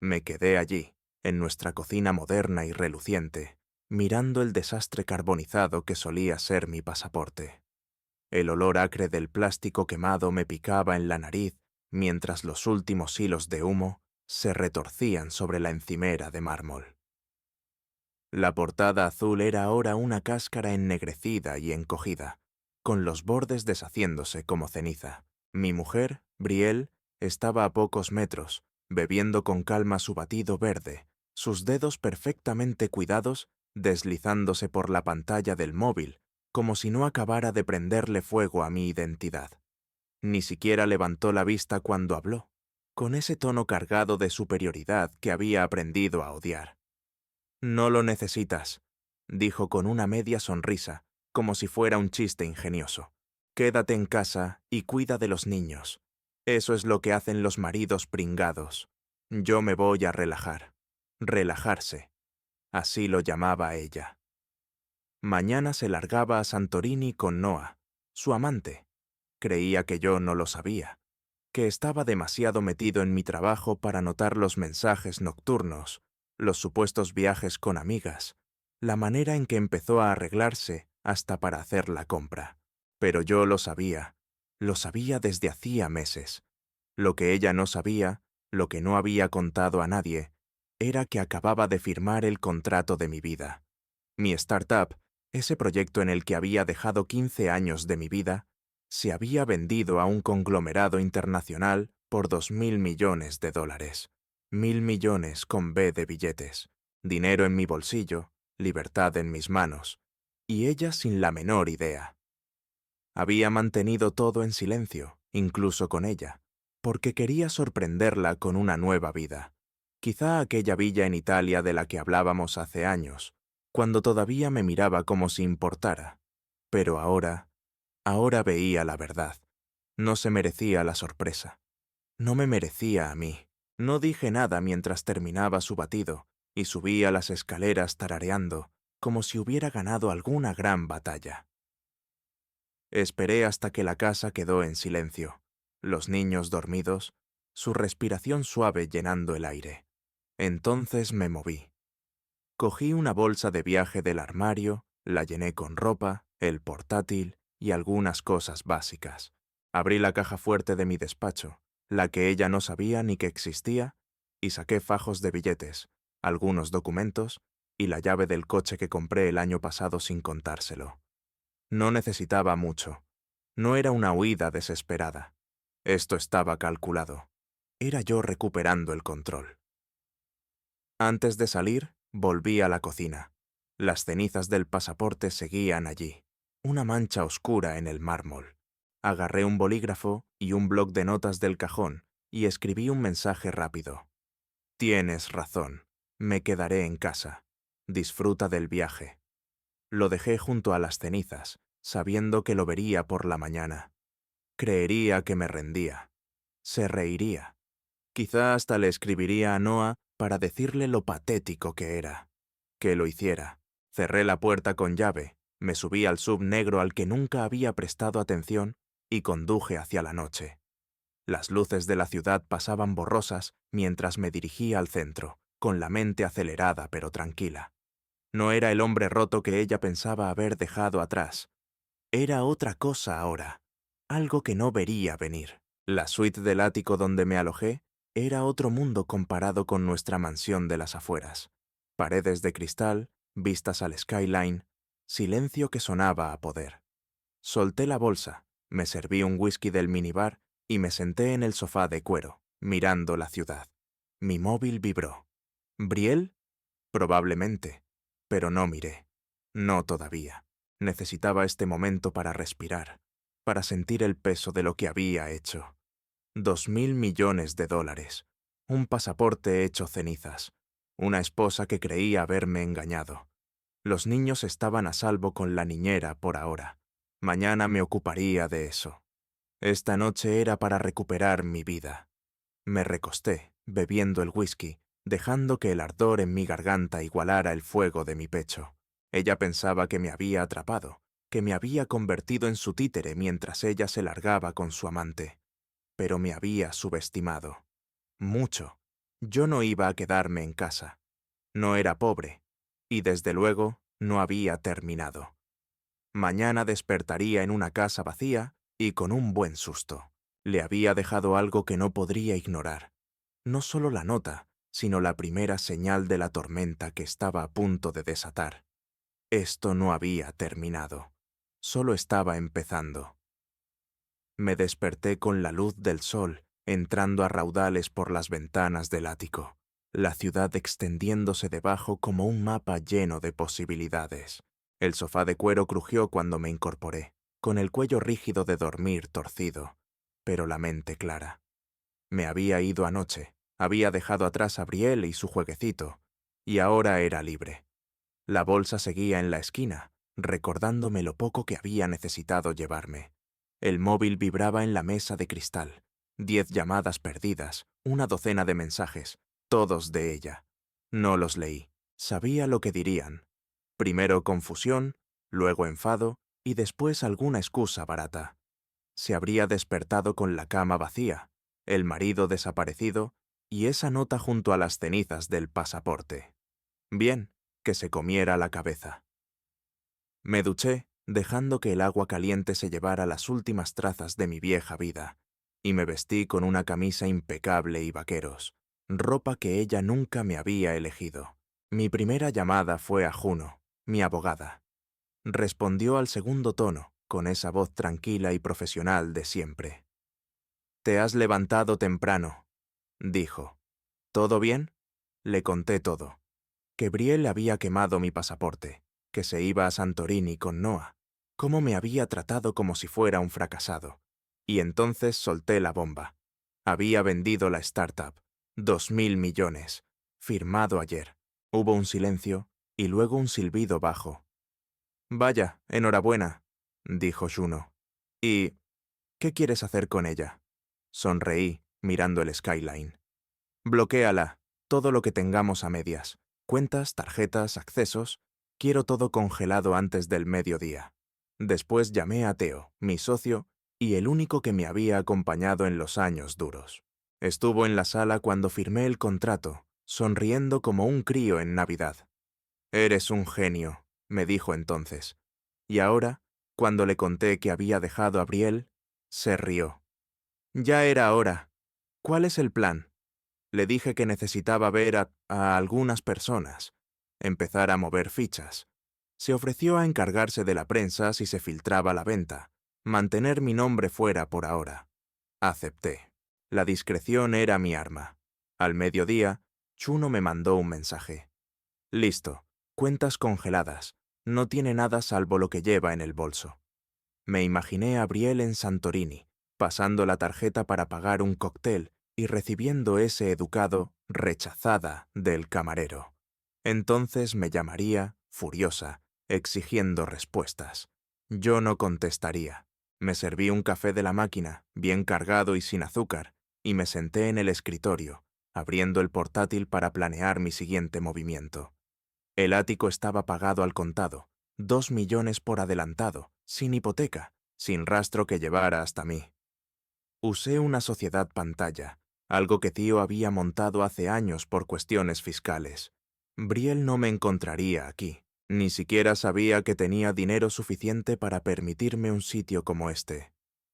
Me quedé allí, en nuestra cocina moderna y reluciente, mirando el desastre carbonizado que solía ser mi pasaporte. El olor acre del plástico quemado me picaba en la nariz mientras los últimos hilos de humo se retorcían sobre la encimera de mármol. La portada azul era ahora una cáscara ennegrecida y encogida, con los bordes deshaciéndose como ceniza. Mi mujer, Brielle, estaba a pocos metros, bebiendo con calma su batido verde, sus dedos perfectamente cuidados deslizándose por la pantalla del móvil, como si no acabara de prenderle fuego a mi identidad. Ni siquiera levantó la vista cuando habló, con ese tono cargado de superioridad que había aprendido a odiar. «No lo necesitas», dijo con una media sonrisa, como si fuera un chiste ingenioso. «Quédate en casa y cuida de los niños. Eso es lo que hacen los maridos pringados. Yo me voy a relajar». Relajarse. Así lo llamaba ella. Mañana se largaba a Santorini con Noah, su amante. Creía que yo no lo sabía, que estaba demasiado metido en mi trabajo para notar los mensajes nocturnos, los supuestos viajes con amigas, la manera en que empezó a arreglarse hasta para hacer la compra. Pero yo lo sabía desde hacía meses. Lo que ella no sabía, lo que no había contado a nadie, era que acababa de firmar el contrato de mi vida. Mi startup, ese proyecto en el que había dejado 15 años de mi vida, se había vendido a un conglomerado internacional por $2.000 millones. 1.000 millones con B de billetes. Dinero en mi bolsillo, libertad en mis manos. Y ella sin la menor idea. Había mantenido todo en silencio, incluso con ella, porque quería sorprenderla con una nueva vida. Quizá aquella villa en Italia de la que hablábamos hace años, cuando todavía me miraba como si importara. Pero ahora veía la verdad. No se merecía la sorpresa. No me merecía a mí. No dije nada mientras terminaba su batido y subía las escaleras tarareando, como si hubiera ganado alguna gran batalla. Esperé hasta que la casa quedó en silencio, los niños dormidos, su respiración suave llenando el aire. Entonces me moví. Cogí una bolsa de viaje del armario, la llené con ropa, el portátil y algunas cosas básicas. Abrí la caja fuerte de mi despacho, la que ella no sabía ni que existía, y saqué fajos de billetes, algunos documentos y la llave del coche que compré el año pasado sin contárselo. No necesitaba mucho. No era una huida desesperada. Esto estaba calculado. Era yo recuperando el control. Antes de salir, volví a la cocina. Las cenizas del pasaporte seguían allí, una mancha oscura en el mármol. Agarré un bolígrafo y un bloc de notas del cajón y escribí un mensaje rápido. «Tienes razón. Me quedaré en casa. Disfruta del viaje». Lo dejé junto a las cenizas, sabiendo que lo vería por la mañana. Creería que me rendía. Se reiría. Quizá hasta le escribiría a Noah para decirle lo patético que era. Que lo hiciera. Cerré la puerta con llave, me subí al sub negro al que nunca había prestado atención y conduje hacia la noche. Las luces de la ciudad pasaban borrosas mientras me dirigía al centro, con la mente acelerada pero tranquila. No era el hombre roto que ella pensaba haber dejado atrás. Era otra cosa ahora, algo que no vería venir. La suite del ático donde me alojé era otro mundo comparado con nuestra mansión de las afueras. Paredes de cristal, vistas al skyline, silencio que sonaba a poder. Solté la bolsa, me serví un whisky del minibar y me senté en el sofá de cuero, mirando la ciudad. Mi móvil vibró. ¿Brielle? Probablemente, pero no miré. No todavía. Necesitaba este momento para respirar, para sentir el peso de lo que había hecho. $2.000 millones. Un pasaporte hecho cenizas. Una esposa que creía haberme engañado. Los niños estaban a salvo con la niñera por ahora. Mañana me ocuparía de eso. Esta noche era para recuperar mi vida. Me recosté, bebiendo el whisky, dejando que el ardor en mi garganta igualara el fuego de mi pecho. Ella pensaba que me había atrapado, que me había convertido en su títere mientras ella se largaba con su amante. Pero me había subestimado. Mucho. Yo no iba a quedarme en casa. No era pobre. Y desde luego no había terminado. Mañana despertaría en una casa vacía y con un buen susto. Le había dejado algo que no podría ignorar. No solo la nota, sino la primera señal de la tormenta que estaba a punto de desatar. Esto no había terminado. Solo estaba empezando. Me desperté con la luz del sol entrando a raudales por las ventanas del ático, la ciudad extendiéndose debajo como un mapa lleno de posibilidades. El sofá de cuero crujió cuando me incorporé, con el cuello rígido de dormir torcido, pero la mente clara. Me había ido anoche, había dejado atrás a Brielle y su jueguecito, y ahora era libre. La bolsa seguía en la esquina, recordándome lo poco que había necesitado llevarme. El móvil vibraba en la mesa de cristal. 10 llamadas perdidas, una docena de mensajes, todos de ella. No los leí. Sabía lo que dirían. Primero confusión, luego enfado y después alguna excusa barata. Se habría despertado con la cama vacía, el marido desaparecido y esa nota junto a las cenizas del pasaporte. Bien, que se comiera la cabeza. Me duché, dejando que el agua caliente se llevara las últimas trazas de mi vieja vida, y me vestí con una camisa impecable y vaqueros, ropa que ella nunca me había elegido. Mi primera llamada fue a Juno, mi abogada. Respondió al segundo tono, con esa voz tranquila y profesional de siempre. «Te has levantado temprano», dijo. «¿Todo bien?» Le conté todo. Que Brielle había quemado mi pasaporte, que se iba a Santorini con Noah, cómo me había tratado como si fuera un fracasado. Y entonces solté la bomba. Había vendido la startup, 2.000 millones, firmado ayer. Hubo un silencio y luego un silbido bajo. «Vaya, enhorabuena», dijo Juno. «¿Y qué quieres hacer con ella?» Sonreí, mirando el skyline. «Bloquéala, todo lo que tengamos a medias. Cuentas, tarjetas, accesos. Quiero todo congelado antes del mediodía». Después llamé a Theo, mi socio, y el único que me había acompañado en los años duros. Estuvo en la sala cuando firmé el contrato, sonriendo como un crío en Navidad. «Eres un genio», me dijo entonces. Y ahora, cuando le conté que había dejado a Brielle, se rió. «Ya era hora. ¿Cuál es el plan?» Le dije que necesitaba ver a algunas personas, empezar a mover fichas. Se ofreció a encargarse de la prensa si se filtraba la venta, mantener mi nombre fuera por ahora. Acepté. La discreción era mi arma. Al mediodía, Chuno me mandó un mensaje. «Listo, cuentas congeladas. No tiene nada salvo lo que lleva en el bolso». Me imaginé a Brielle en Santorini, pasando la tarjeta para pagar un cóctel y recibiendo ese educado «rechazada» del camarero. Entonces me llamaría, furiosa, exigiendo respuestas. Yo no contestaría. Me serví un café de la máquina, bien cargado y sin azúcar, y me senté en el escritorio, abriendo el portátil para planear mi siguiente movimiento. El ático estaba pagado al contado, 2 millones por adelantado, sin hipoteca, sin rastro que llevara hasta mí. Usé una sociedad pantalla, algo que Tío había montado hace años por cuestiones fiscales. Brielle no me encontraría aquí. Ni siquiera sabía que tenía dinero suficiente para permitirme un sitio como este.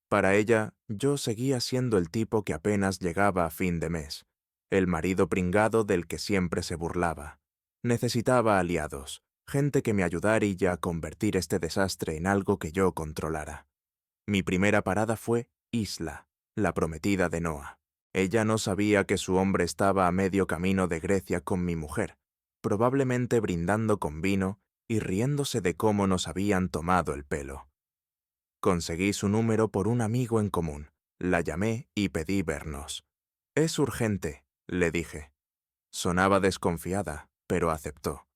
Para ella, yo seguía siendo el tipo que apenas llegaba a fin de mes, el marido pringado del que siempre se burlaba. Necesitaba aliados, gente que me ayudara y a convertir este desastre en algo que yo controlara. Mi primera parada fue Isla, la prometida de Noah. Ella no sabía que su hombre estaba a medio camino de Grecia con mi mujer, probablemente brindando con vino y riéndose de cómo nos habían tomado el pelo. Conseguí su número por un amigo en común. La llamé y pedí vernos. «Es urgente», le dije. Sonaba desconfiada, pero aceptó.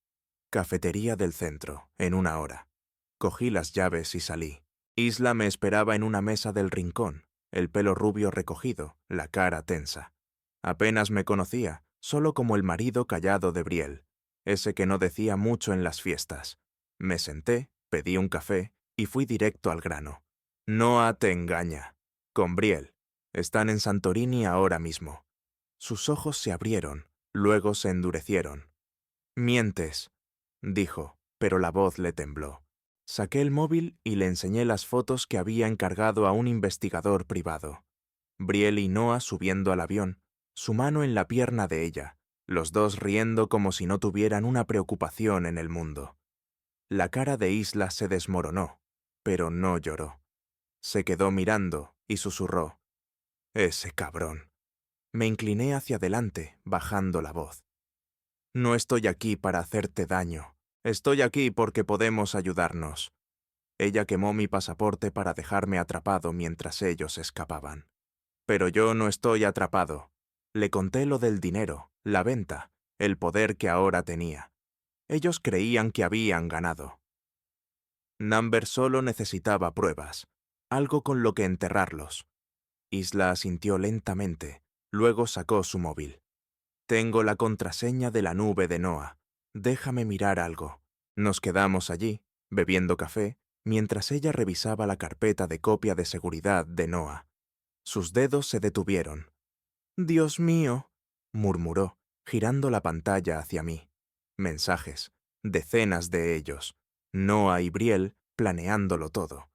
Cafetería del centro, en 1 hora. Cogí las llaves y salí. Isla me esperaba en una mesa del rincón, el pelo rubio recogido, la cara tensa. Apenas me conocía, solo como el marido callado de Brielle, ese que no decía mucho en las fiestas. Me senté, pedí un café y fui directo al grano. «Noah te engaña. Con Brielle. Están en Santorini ahora mismo. Sus ojos se abrieron, luego se endurecieron. «Mientes», dijo, pero la voz le tembló. Saqué el móvil y le enseñé las fotos que había encargado a un investigador privado. Brielle y Noah subiendo al avión, su mano en la pierna de ella, los dos riendo como si no tuvieran una preocupación en el mundo. La cara de Isla se desmoronó, pero no lloró. Se quedó mirando y susurró: «Ese cabrón». Me incliné hacia adelante, bajando la voz. «No estoy aquí para hacerte daño. Estoy aquí porque podemos ayudarnos». Ella quemó mi pasaporte para dejarme atrapado mientras ellos escapaban. Pero yo no estoy atrapado. Le conté lo del dinero, la venta, el poder que ahora tenía. Ellos creían que habían ganado. Number solo necesitaba pruebas, algo con lo que enterrarlos. Isla asintió lentamente, luego sacó su móvil. «Tengo la contraseña de la nube de Noah. Déjame mirar algo». Nos quedamos allí, bebiendo café, mientras ella revisaba la carpeta de copia de seguridad de Noah. Sus dedos se detuvieron. «Dios mío», murmuró, girando la pantalla hacia mí. Mensajes, decenas de ellos. Noah y Brielle planeándolo todo.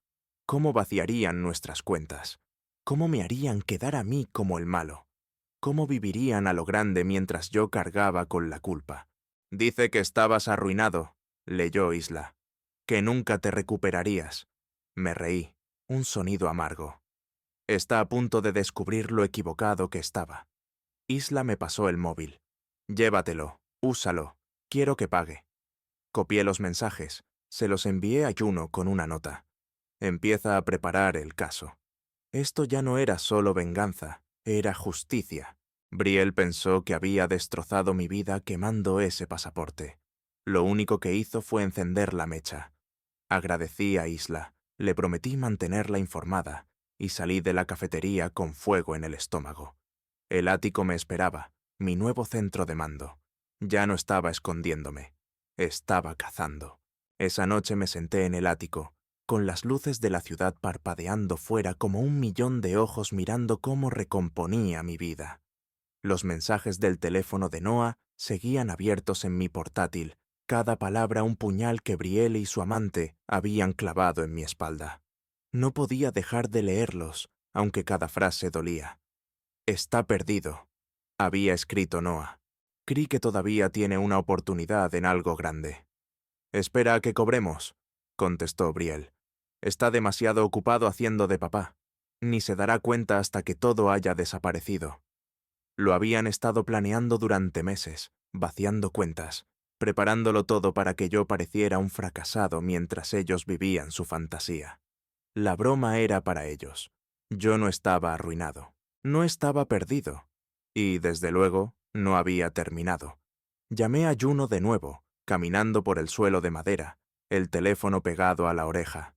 ¿Cómo vaciarían nuestras cuentas? ¿Cómo me harían quedar a mí como el malo? ¿Cómo vivirían a lo grande mientras yo cargaba con la culpa? «Dice que estabas arruinado», leyó Isla. «Que nunca te recuperarías». Me reí, un sonido amargo. Está a punto de descubrir lo equivocado que estaba. Isla me pasó el móvil. «Llévatelo, úsalo, quiero que pague». Copié los mensajes, se los envié a Juno con una nota. «Empieza a preparar el caso». Esto ya no era solo venganza, era justicia. Brielle pensó que había destrozado mi vida quemando ese pasaporte. Lo único que hizo fue encender la mecha. Agradecí a Isla, le prometí mantenerla informada, y salí de la cafetería con fuego en el estómago. El ático me esperaba, mi nuevo centro de mando. Ya no estaba escondiéndome, estaba cazando. Esa noche me senté en el ático, con las luces de la ciudad parpadeando fuera como 1.000.000 de ojos mirando cómo recomponía mi vida. Los mensajes del teléfono de Noah seguían abiertos en mi portátil, cada palabra un puñal que Brielle y su amante habían clavado en mi espalda. No podía dejar de leerlos, aunque cada frase dolía. «Está perdido», había escrito Noah. «Cree que todavía tiene una oportunidad en algo grande». «Espera a que cobremos», contestó Brielle. «Está demasiado ocupado haciendo de papá. Ni se dará cuenta hasta que todo haya desaparecido». Lo habían estado planeando durante meses, vaciando cuentas, preparándolo todo para que yo pareciera un fracasado mientras ellos vivían su fantasía. La broma era para ellos. Yo no estaba arruinado, no estaba perdido. Y, desde luego, no había terminado. Llamé a Juno de nuevo, caminando por el suelo de madera, el teléfono pegado a la oreja.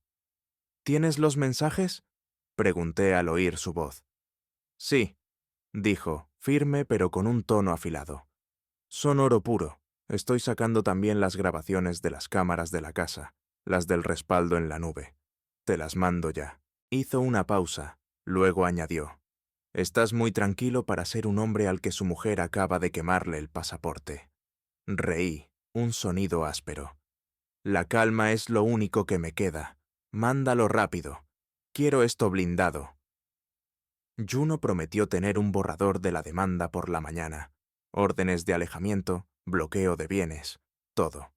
«¿Tienes los mensajes?», pregunté al oír su voz. «Sí», dijo, firme pero con un tono afilado. «Son oro puro. Estoy sacando también las grabaciones de las cámaras de la casa, las del respaldo en la nube. Te las mando ya». Hizo una pausa, luego añadió: «Estás muy tranquilo para ser un hombre al que su mujer acaba de quemarle el pasaporte». Reí, un sonido áspero. «La calma es lo único que me queda. Mándalo rápido. Quiero esto blindado». Juno prometió tener un borrador de la demanda por la mañana. Órdenes de alejamiento, bloqueo de bienes, todo.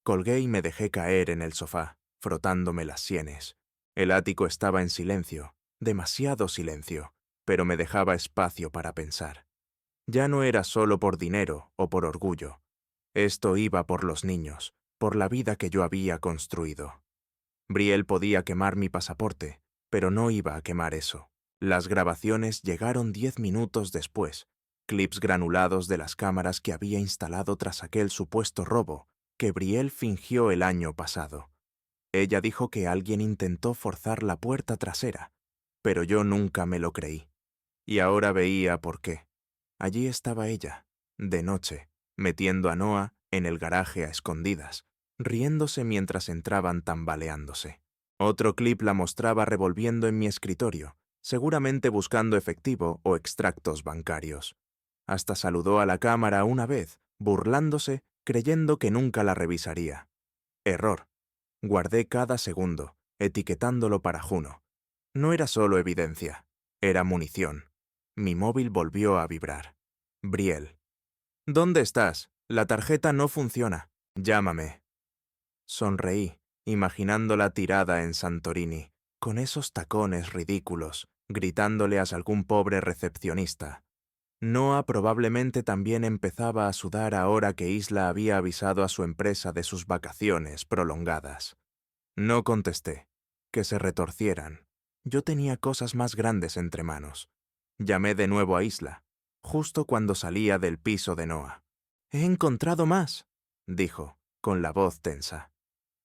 Colgué y me dejé caer en el sofá, frotándome las sienes. El ático estaba en silencio, demasiado silencio, pero me dejaba espacio para pensar. Ya no era solo por dinero o por orgullo. Esto iba por los niños, por la vida que yo había construido. Brielle podía quemar mi pasaporte, pero no iba a quemar eso. Las grabaciones llegaron 10 minutos después, clips granulados de las cámaras que había instalado tras aquel supuesto robo que Brielle fingió el año pasado. Ella dijo que alguien intentó forzar la puerta trasera, pero yo nunca me lo creí. Y ahora veía por qué. Allí estaba ella, de noche, metiendo a Noah en el garaje a escondidas, riéndose mientras entraban tambaleándose. Otro clip la mostraba revolviendo en mi escritorio, seguramente buscando efectivo o extractos bancarios. Hasta saludó a la cámara una vez, burlándose, creyendo que nunca la revisaría. Error. Guardé cada segundo, etiquetándolo para Juno. No era solo evidencia, era munición. Mi móvil volvió a vibrar. Brielle. ¿Dónde estás? La tarjeta no funciona. Llámame. Sonreí, imaginándola tirada en Santorini, con esos tacones ridículos, gritándole a algún pobre recepcionista. Noah probablemente también empezaba a sudar ahora que Isla había avisado a su empresa de sus vacaciones prolongadas. No contesté. Que se retorcieran. Yo tenía cosas más grandes entre manos. Llamé de nuevo a Isla, justo cuando salía del piso de Noah. «He encontrado más», dijo, con la voz tensa.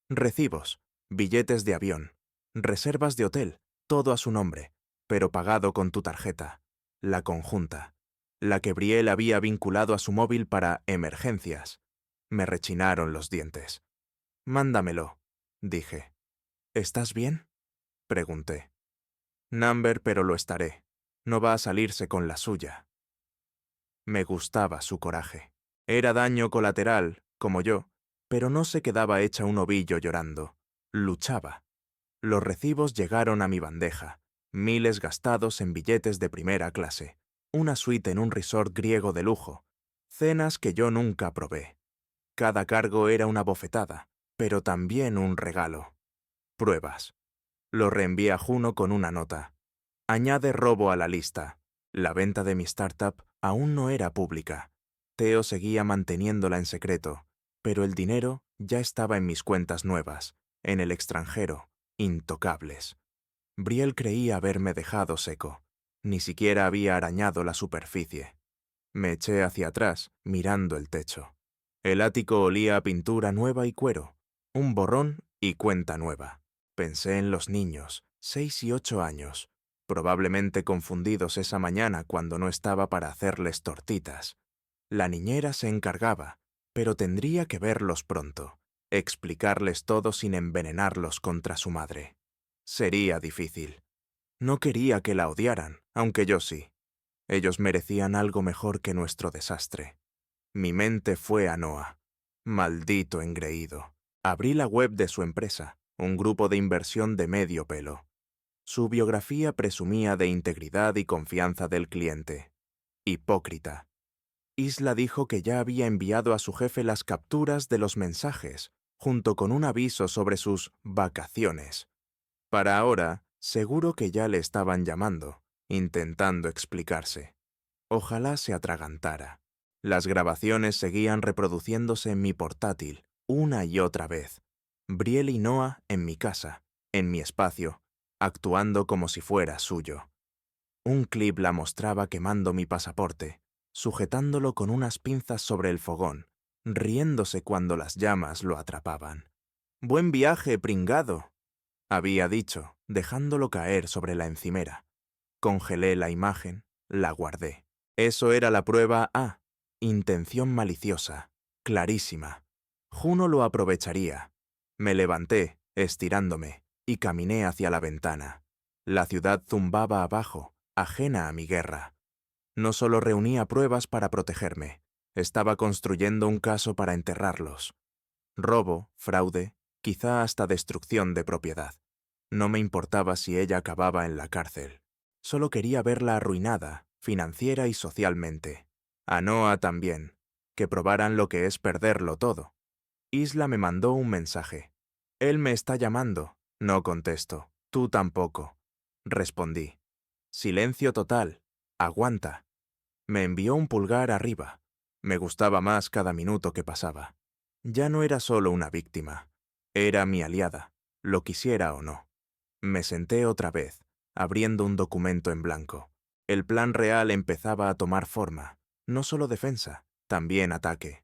Recibos, billetes de avión, reservas de hotel, todo a su nombre, pero pagado con tu tarjeta, la conjunta, la que Brielle había vinculado a su móvil para emergencias. Me rechinaron los dientes. «Mándamelo», dije. «¿Estás bien?», pregunté. «Number, pero lo estaré. No va a salirse con la suya». Me gustaba su coraje. Era daño colateral, como yo, pero no se quedaba hecha un ovillo llorando. Luchaba. Los recibos llegaron a mi bandeja, miles gastados en billetes de primera clase, una suite en un resort griego de lujo, cenas que yo nunca probé. Cada cargo era una bofetada, pero también un regalo. Pruebas. Lo reenvié a Juno con una nota. Añade robo a la lista. La venta de mi startup aún no era pública. Theo seguía manteniéndola en secreto, pero el dinero ya estaba en mis cuentas nuevas, en el extranjero, intocables. Brielle creía haberme dejado seco. Ni siquiera había arañado la superficie. Me eché hacia atrás, mirando el techo. El ático olía a pintura nueva y cuero, un borrón y cuenta nueva. Pensé en los niños, 6 y 8 años, probablemente confundidos esa mañana cuando no estaba para hacerles tortitas. La niñera se encargaba, pero tendría que verlos pronto, explicarles todo sin envenenarlos contra su madre. Sería difícil. No quería que la odiaran, aunque yo sí. Ellos merecían algo mejor que nuestro desastre. Mi mente fue a Noah. Maldito engreído. Abrí la web de su empresa, un grupo de inversión de medio pelo. Su biografía presumía de integridad y confianza del cliente. Hipócrita. Isla dijo que ya había enviado a su jefe las capturas de los mensajes, junto con un aviso sobre sus vacaciones. Para ahora, seguro que ya le estaban llamando, intentando explicarse. Ojalá se atragantara. Las grabaciones seguían reproduciéndose en mi portátil, una y otra vez. Brielle y Noah en mi casa, en mi espacio, actuando como si fuera suyo. Un clip la mostraba quemando mi pasaporte, sujetándolo con unas pinzas sobre el fogón, riéndose cuando las llamas lo atrapaban. «Buen viaje, pringado», había dicho, dejándolo caer sobre la encimera. Congelé la imagen, la guardé. Eso era la prueba A. Intención maliciosa, clarísima. Juno lo aprovecharía. Me levanté, estirándome, y caminé hacia la ventana. La ciudad zumbaba abajo, ajena a mi guerra. No solo reunía pruebas para protegerme, estaba construyendo un caso para enterrarlos. Robo, fraude, quizá hasta destrucción de propiedad. No me importaba si ella acababa en la cárcel. Solo quería verla arruinada, financiera y socialmente. A Noah también, que probaran lo que es perderlo todo. Isla me mandó un mensaje. «Él me está llamando». No contesto. «Tú tampoco». Respondí. Silencio total. Aguanta. Me envió un pulgar arriba. Me gustaba más cada minuto que pasaba. Ya no era solo una víctima. Era mi aliada, lo quisiera o no. Me senté otra vez, abriendo un documento en blanco. El plan real empezaba a tomar forma. No solo defensa, también ataque.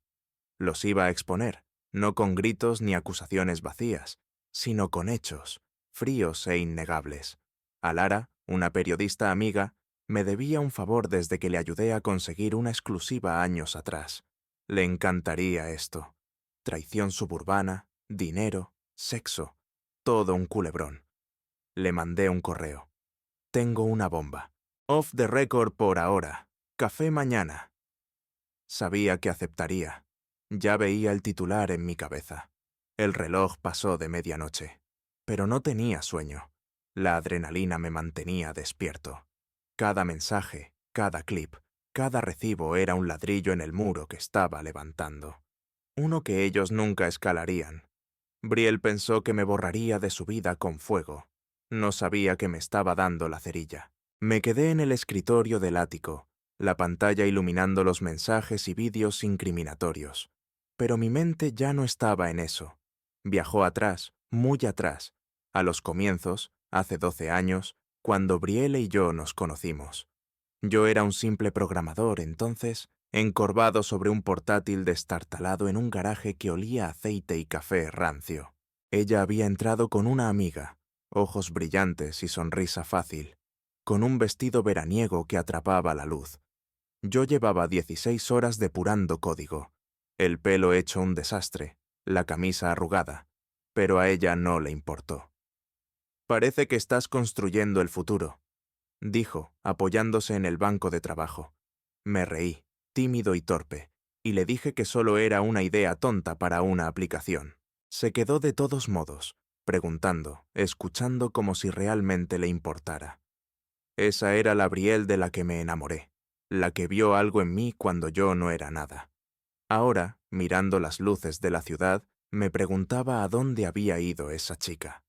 Los iba a exponer, no con gritos ni acusaciones vacías, sino con hechos, fríos e innegables. A Lara, una periodista amiga, me debía un favor desde que le ayudé a conseguir una exclusiva años atrás. Le encantaría esto. Traición suburbana, dinero, sexo, todo un culebrón. Le mandé un correo. «Tengo una bomba. Off the record por ahora. Café mañana». Sabía que aceptaría. Ya veía el titular en mi cabeza. El reloj pasó de medianoche. Pero no tenía sueño. La adrenalina me mantenía despierto. Cada mensaje, cada clip, cada recibo era un ladrillo en el muro que estaba levantando. Uno que ellos nunca escalarían. Brielle pensó que me borraría de su vida con fuego. No sabía que me estaba dando la cerilla. Me quedé en el escritorio del ático, la pantalla iluminando los mensajes y vídeos incriminatorios. Pero mi mente ya no estaba en eso. Viajó atrás, muy atrás, a los comienzos, hace 12 años, cuando Brielle y yo nos conocimos. Yo era un simple programador entonces, encorvado sobre un portátil destartalado en un garaje que olía a aceite y café rancio. Ella había entrado con una amiga, ojos brillantes y sonrisa fácil, con un vestido veraniego que atrapaba la luz. Yo llevaba 16 horas depurando código, el pelo hecho un desastre, la camisa arrugada, pero a ella no le importó. «Parece que estás construyendo el futuro», dijo, apoyándose en el banco de trabajo. Me reí, tímido y torpe, y le dije que solo era una idea tonta para una aplicación. Se quedó de todos modos, preguntando, escuchando como si realmente le importara. Esa era la Brielle de la que me enamoré, la que vio algo en mí cuando yo no era nada. Ahora, mirando las luces de la ciudad, me preguntaba a dónde había ido esa chica.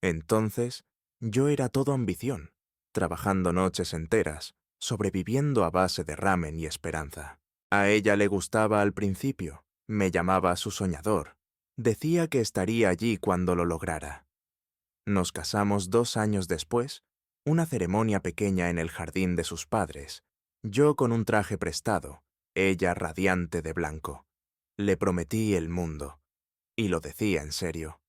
Entonces, yo era todo ambición, trabajando noches enteras, sobreviviendo a base de ramen y esperanza. A ella le gustaba al principio, me llamaba su soñador. Decía que estaría allí cuando lo lograra. Nos casamos 2 años después, una ceremonia pequeña en el jardín de sus padres, yo con un traje prestado, ella radiante de blanco. Le prometí el mundo, y lo decía en serio.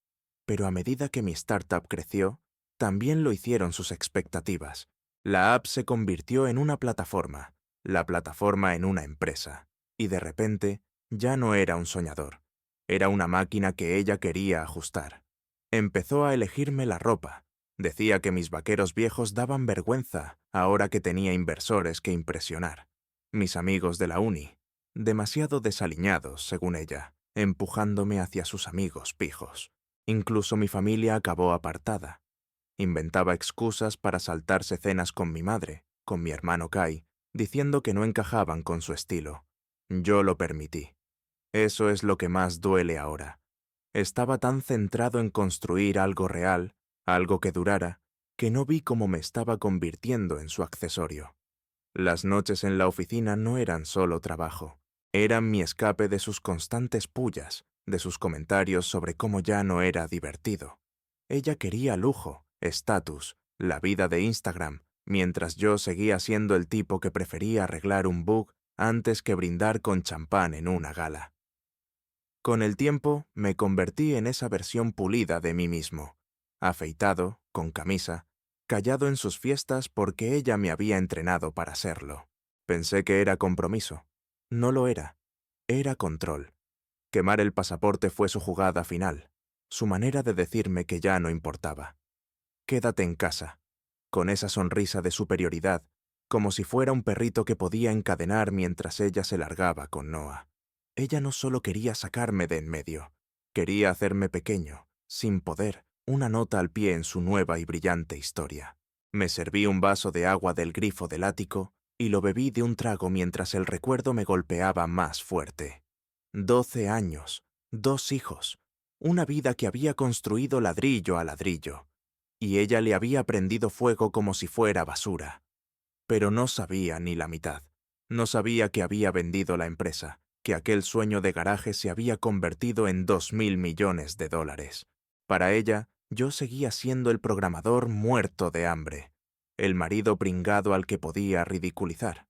Pero a medida que mi startup creció, también lo hicieron sus expectativas. La app se convirtió en una plataforma, la plataforma en una empresa, y de repente ya no era un soñador. Era una máquina que ella quería ajustar. Empezó a elegirme la ropa. Decía que mis vaqueros viejos daban vergüenza ahora que tenía inversores que impresionar. Mis amigos de la uni, demasiado desaliñados, según ella, empujándome hacia sus amigos pijos. Incluso mi familia acabó apartada. Inventaba excusas para saltarse cenas con mi madre, con mi hermano Kai, diciendo que no encajaban con su estilo. Yo lo permití. Eso es lo que más duele ahora. Estaba tan centrado en construir algo real, algo que durara, que no vi cómo me estaba convirtiendo en su accesorio. Las noches en la oficina no eran solo trabajo, eran mi escape de sus constantes pullas, de sus comentarios sobre cómo ya no era divertido. Ella quería lujo, estatus, la vida de Instagram, mientras yo seguía siendo el tipo que prefería arreglar un bug antes que brindar con champán en una gala. Con el tiempo, me convertí en esa versión pulida de mí mismo, afeitado, con camisa, callado en sus fiestas porque ella me había entrenado para serlo. Pensé que era compromiso. No lo era. Era control. Quemar el pasaporte fue su jugada final, su manera de decirme que ya no importaba. Quédate en casa, con esa sonrisa de superioridad, como si fuera un perrito que podía encadenar mientras ella se largaba con Noah. Ella no solo quería sacarme de en medio, quería hacerme pequeño, sin poder, una nota al pie en su nueva y brillante historia. Me serví un vaso de agua del grifo del ático y lo bebí de un trago mientras el recuerdo me golpeaba más fuerte. 12 años, 2 hijos, una vida que había construido ladrillo a ladrillo, y ella le había prendido fuego como si fuera basura. Pero no sabía ni la mitad. No sabía que había vendido la empresa, que aquel sueño de garaje se había convertido en 2.000 millones de dólares. Para ella, yo seguía siendo el programador muerto de hambre, el marido pringado al que podía ridiculizar.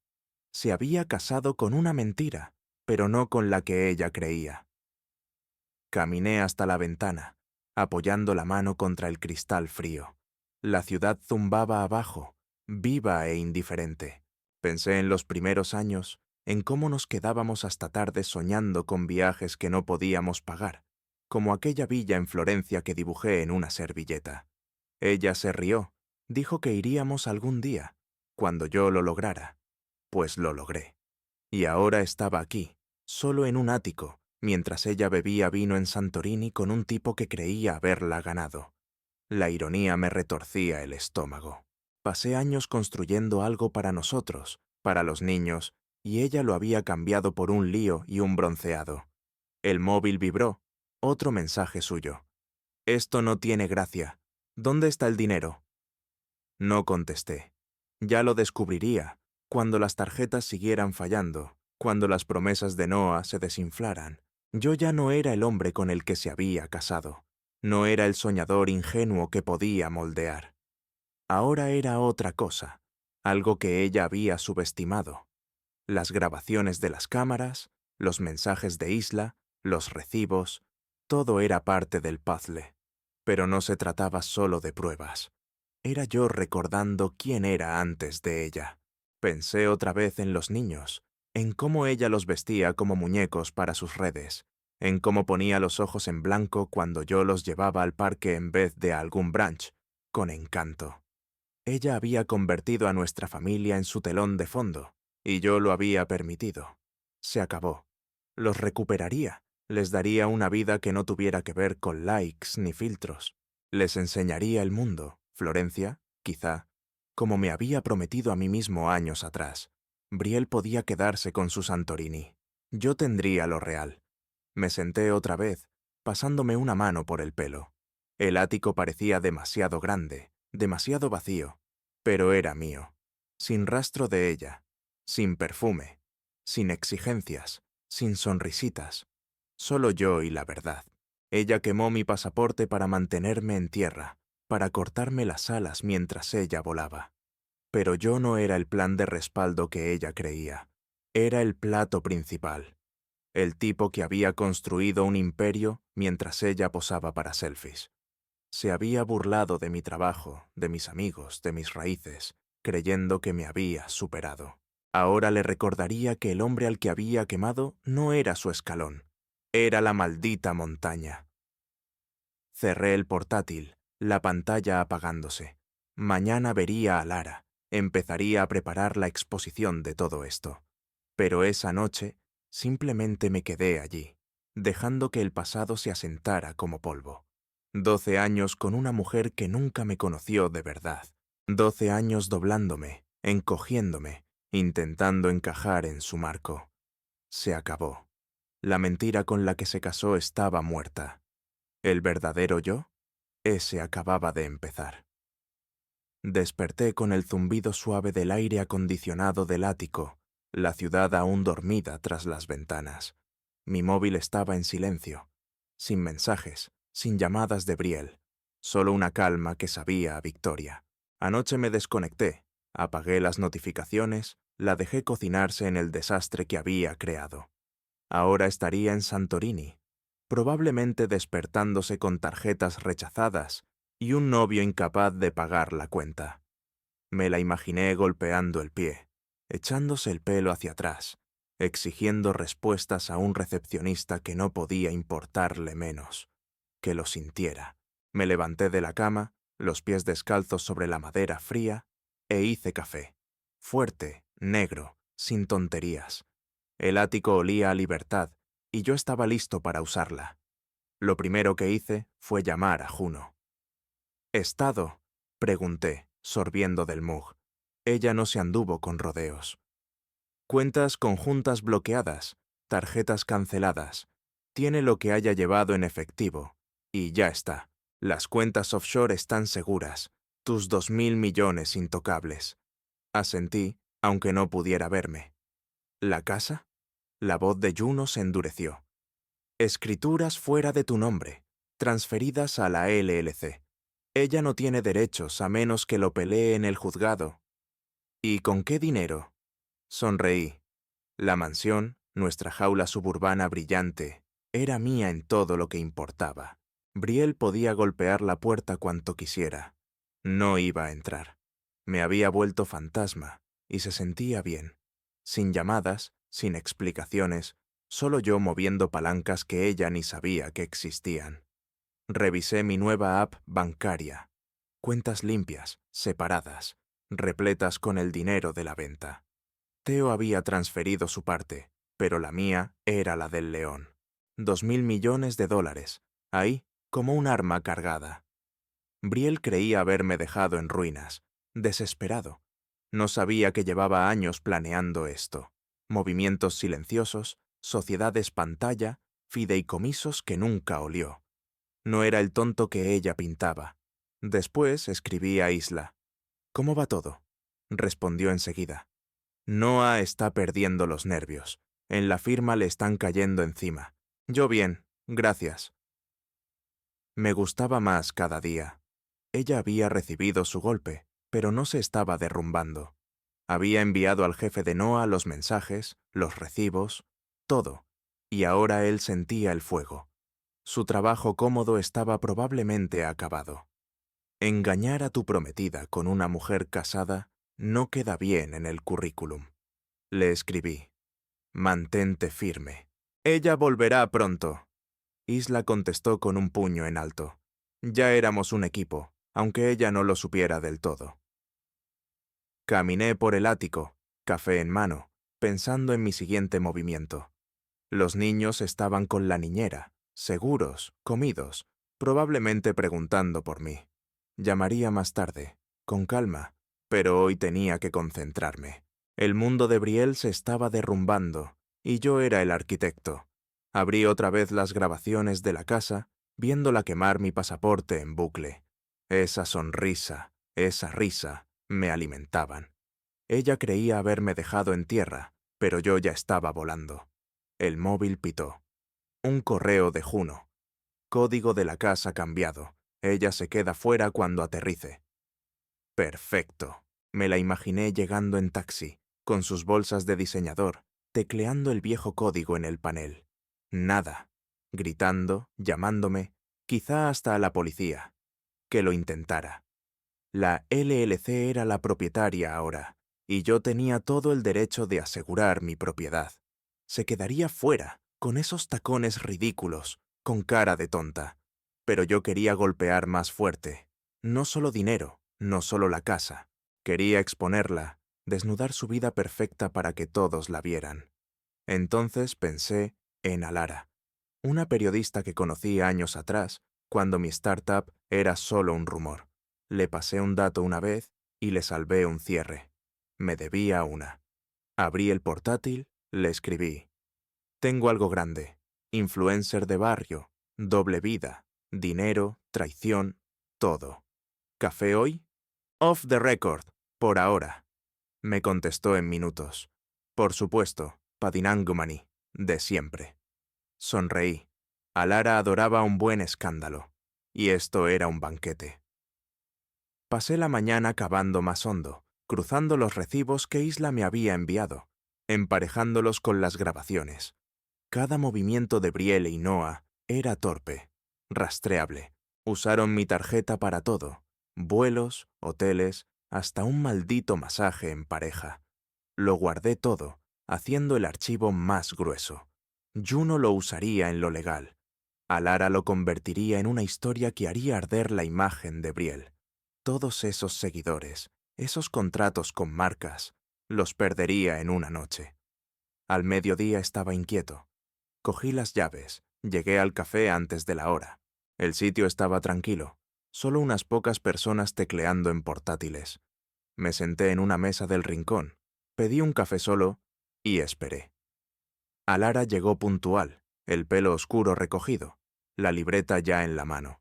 Se había casado con una mentira, pero no con la que ella creía. Caminé hasta la ventana, apoyando la mano contra el cristal frío. La ciudad zumbaba abajo, viva e indiferente. Pensé en los primeros años, en cómo nos quedábamos hasta tarde soñando con viajes que no podíamos pagar, como aquella villa en Florencia que dibujé en una servilleta. Ella se rió, dijo que iríamos algún día, cuando yo lo lograra. Pues lo logré. Y ahora estaba aquí, solo en un ático, mientras ella bebía vino en Santorini con un tipo que creía haberla ganado. La ironía me retorcía el estómago. Pasé años construyendo algo para nosotros, para los niños, y ella lo había cambiado por un lío y un bronceado. El móvil vibró. Otro mensaje suyo. Esto no tiene gracia. ¿Dónde está el dinero? No contesté. Ya lo descubriría, cuando las tarjetas siguieran fallando, cuando las promesas de Noah se desinflaran. Yo ya no era el hombre con el que se había casado. No era el soñador ingenuo que podía moldear. Ahora era otra cosa, algo que ella había subestimado. Las grabaciones de las cámaras, los mensajes de Isla, los recibos, todo era parte del puzzle. Pero no se trataba solo de pruebas. Era yo recordando quién era antes de ella. Pensé otra vez en los niños, en cómo ella los vestía como muñecos para sus redes, en cómo ponía los ojos en blanco cuando yo los llevaba al parque en vez de a algún brunch, con encanto. Ella había convertido a nuestra familia en su telón de fondo, y yo lo había permitido. Se acabó. Los recuperaría, les daría una vida que no tuviera que ver con likes ni filtros. Les enseñaría el mundo, Florencia, quizá, como me había prometido a mí mismo años atrás. Brielle podía quedarse con su Santorini. Yo tendría lo real. Me senté otra vez, pasándome una mano por el pelo. El ático parecía demasiado grande, demasiado vacío, pero era mío, sin rastro de ella, sin perfume, sin exigencias, sin sonrisitas, solo yo y la verdad. Ella quemó mi pasaporte para mantenerme en tierra, para cortarme las alas mientras ella volaba. Pero yo no era el plan de respaldo que ella creía, era el plato principal. El tipo que había construido un imperio mientras ella posaba para selfies. Se había burlado de mi trabajo, de mis amigos, de mis raíces, creyendo que me había superado. Ahora le recordaría que el hombre al que había quemado no era su escalón, era la maldita montaña. Cerré el portátil, la pantalla apagándose. Mañana vería a Lara, empezaría a preparar la exposición de todo esto. Pero esa noche simplemente me quedé allí, dejando que el pasado se asentara como polvo. 12 años con una mujer que nunca me conoció de verdad. 12 años doblándome, encogiéndome, intentando encajar en su marco. Se acabó. La mentira con la que se casó estaba muerta. ¿El verdadero yo? Ese acababa de empezar. Desperté con el zumbido suave del aire acondicionado del ático, la ciudad aún dormida tras las ventanas. Mi móvil estaba en silencio, sin mensajes, sin llamadas de Brielle, solo una calma que sabía a victoria. Anoche me desconecté, apagué las notificaciones, la dejé cocinarse en el desastre que había creado. Ahora estaría en Santorini, probablemente despertándose con tarjetas rechazadas y un novio incapaz de pagar la cuenta. Me la imaginé golpeando el pie, echándose el pelo hacia atrás, exigiendo respuestas a un recepcionista que no podía importarle menos, que lo sintiera. Me levanté de la cama, los pies descalzos sobre la madera fría, e hice café. Fuerte, negro, sin tonterías. El ático olía a libertad, y yo estaba listo para usarla. Lo primero que hice fue llamar a Juno. «¿Estado?», pregunté, sorbiendo del mug. Ella no se anduvo con rodeos. Cuentas conjuntas bloqueadas, tarjetas canceladas. Tiene lo que haya llevado en efectivo. Y ya está. Las cuentas offshore están seguras. Tus 2.000 millones intocables. Asentí, aunque no pudiera verme. ¿La casa? La voz de Juno se endureció. Escrituras fuera de tu nombre, transferidas a la LLC. Ella no tiene derechos a menos que lo pelee en el juzgado. ¿Y con qué dinero? Sonreí. La mansión, nuestra jaula suburbana brillante, era mía en todo lo que importaba. Brielle podía golpear la puerta cuanto quisiera. No iba a entrar. Me había vuelto fantasma, y se sentía bien. Sin llamadas, sin explicaciones, solo yo moviendo palancas que ella ni sabía que existían. Revisé mi nueva app bancaria. Cuentas limpias, separadas, repletas con el dinero de la venta. Theo había transferido su parte, pero la mía era la del león. 2.000 millones de dólares, ahí como un arma cargada. Brielle creía haberme dejado en ruinas, desesperado. No sabía que llevaba años planeando esto. Movimientos silenciosos, sociedades pantalla, fideicomisos que nunca olió. No era el tonto que ella pintaba. Después escribí a Isla. «¿Cómo va todo?». Respondió enseguida. «Noah está perdiendo los nervios. En la firma le están cayendo encima. Yo bien, gracias». Me gustaba más cada día. Ella había recibido su golpe, pero no se estaba derrumbando. Había enviado al jefe de Noah los mensajes, los recibos, todo, y ahora él sentía el fuego. Su trabajo cómodo estaba probablemente acabado. Engañar a tu prometida con una mujer casada no queda bien en el currículum. Le escribí. «Mantente firme. Ella volverá pronto». Isla contestó con un puño en alto. Ya éramos un equipo, aunque ella no lo supiera del todo. Caminé por el ático, café en mano, pensando en mi siguiente movimiento. Los niños estaban con la niñera, seguros, comidos, probablemente preguntando por mí. Llamaría más tarde, con calma, pero hoy tenía que concentrarme. El mundo de Brielle se estaba derrumbando, y yo era el arquitecto. Abrí otra vez las grabaciones de la casa, viéndola quemar mi pasaporte en bucle. Esa sonrisa, esa risa, me alimentaban. Ella creía haberme dejado en tierra, pero yo ya estaba volando. El móvil pitó. Un correo de Juno. Código de la casa cambiado. Ella se queda fuera cuando aterrice. Perfecto. Me la imaginé llegando en taxi, con sus bolsas de diseñador, tecleando el viejo código en el panel. Nada. Gritando, llamándome, quizá hasta a la policía. Que lo intentara. La LLC era la propietaria ahora, y yo tenía todo el derecho de asegurar mi propiedad. Se quedaría fuera, con esos tacones ridículos, con cara de tonta. Pero yo quería golpear más fuerte. No solo dinero, no solo la casa. Quería exponerla, desnudar su vida perfecta para que todos la vieran. Entonces pensé en Alara, una periodista que conocí años atrás, cuando mi startup era solo un rumor. Le pasé un dato una vez y le salvé un cierre. Me debía una. Abrí el portátil, le escribí. Tengo algo grande. Influencer de barrio, doble vida, dinero, traición, todo. ¿Café hoy? Off the record, por ahora. Me contestó en minutos. Por supuesto, Padinangumani, de siempre. Sonreí. Alara adoraba un buen escándalo. Y esto era un banquete. Pasé la mañana cavando más hondo, cruzando los recibos que Isla me había enviado, emparejándolos con las grabaciones. Cada movimiento de Brielle y Noah era torpe, rastreable. Usaron mi tarjeta para todo, vuelos, hoteles, hasta un maldito masaje en pareja. Lo guardé todo, haciendo el archivo más grueso. Juno lo usaría en lo legal. Alara lo convertiría en una historia que haría arder la imagen de Brielle. Todos esos seguidores, esos contratos con marcas, los perdería en una noche. Al mediodía estaba inquieto. Cogí las llaves, llegué al café antes de la hora. El sitio estaba tranquilo, solo unas pocas personas tecleando en portátiles. Me senté en una mesa del rincón, pedí un café solo y esperé. Alara llegó puntual, el pelo oscuro recogido, la libreta ya en la mano.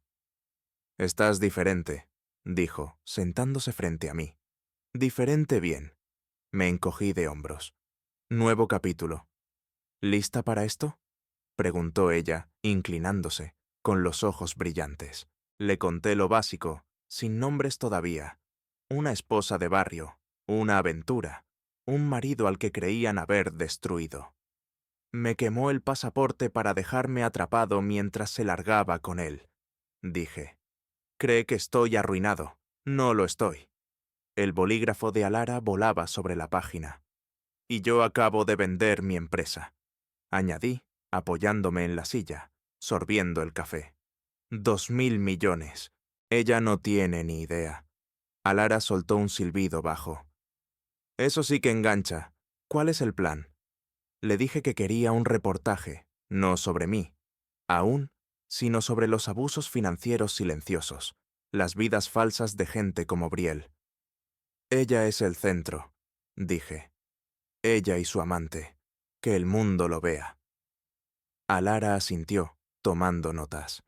«Estás diferente», dijo, sentándose frente a mí. «Diferente bien». Me encogí de hombros. Nuevo capítulo. «¿Lista para esto?», preguntó ella, inclinándose, con los ojos brillantes. Le conté lo básico, sin nombres todavía. Una esposa de barrio, una aventura, un marido al que creían haber destruido. Me quemó el pasaporte para dejarme atrapado mientras se largaba con él, dije. Cree que estoy arruinado. No lo estoy. El bolígrafo de Alara volaba sobre la página. Y yo acabo de vender mi empresa, añadí, apoyándome en la silla, sorbiendo el café. 2.000 millones. Ella no tiene ni idea. Alara soltó un silbido bajo. Eso sí que engancha. ¿Cuál es el plan? Le dije que quería un reportaje, no sobre mí, aún, sino sobre los abusos financieros silenciosos, las vidas falsas de gente como Brielle. Ella es el centro, dije. Ella y su amante. Que el mundo lo vea. Alara asintió, tomando notas.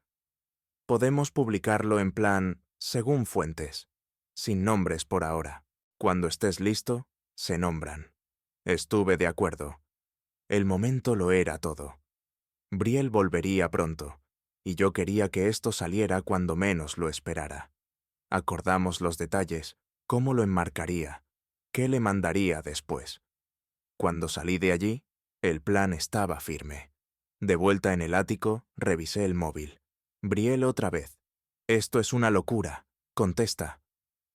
Podemos publicarlo en plan, según fuentes, sin nombres por ahora. Cuando estés listo, se nombran. Estuve de acuerdo. El momento lo era todo. Brielle volvería pronto, y yo quería que esto saliera cuando menos lo esperara. Acordamos los detalles, cómo lo enmarcaría, qué le mandaría después. Cuando salí de allí, el plan estaba firme. De vuelta en el ático, revisé el móvil. Brielle otra vez. Esto es una locura. Contesta.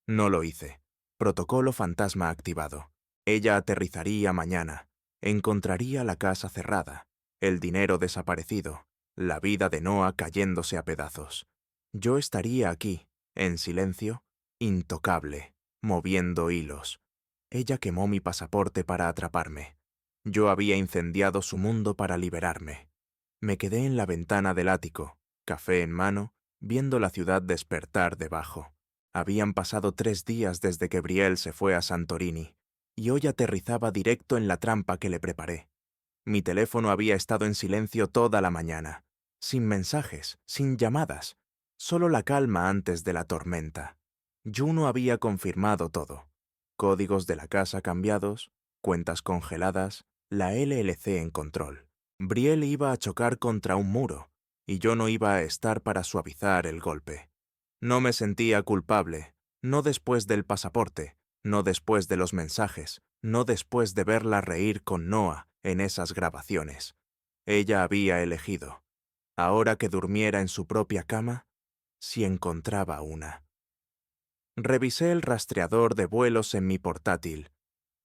No lo hice. Protocolo fantasma activado. Ella aterrizaría mañana. Encontraría la casa cerrada, el dinero desaparecido, la vida de Noah cayéndose a pedazos. Yo estaría aquí, en silencio, intocable, moviendo hilos. Ella quemó mi pasaporte para atraparme. Yo había incendiado su mundo para liberarme. Me quedé en la ventana del ático, café en mano, viendo la ciudad despertar debajo. Habían pasado 3 días desde que Brielle se fue a Santorini, y hoy aterrizaba directo en la trampa que le preparé. Mi teléfono había estado en silencio toda la mañana, sin mensajes, sin llamadas, solo la calma antes de la tormenta. Juno había confirmado todo. Códigos de la casa cambiados, cuentas congeladas, la LLC en control. Brielle iba a chocar contra un muro, y yo no iba a estar para suavizar el golpe. No me sentía culpable, no después del pasaporte, no después de los mensajes, no después de verla reír con Noah en esas grabaciones. Ella había elegido. Ahora que durmiera en su propia cama, si encontraba una. Revisé el rastreador de vuelos en mi portátil.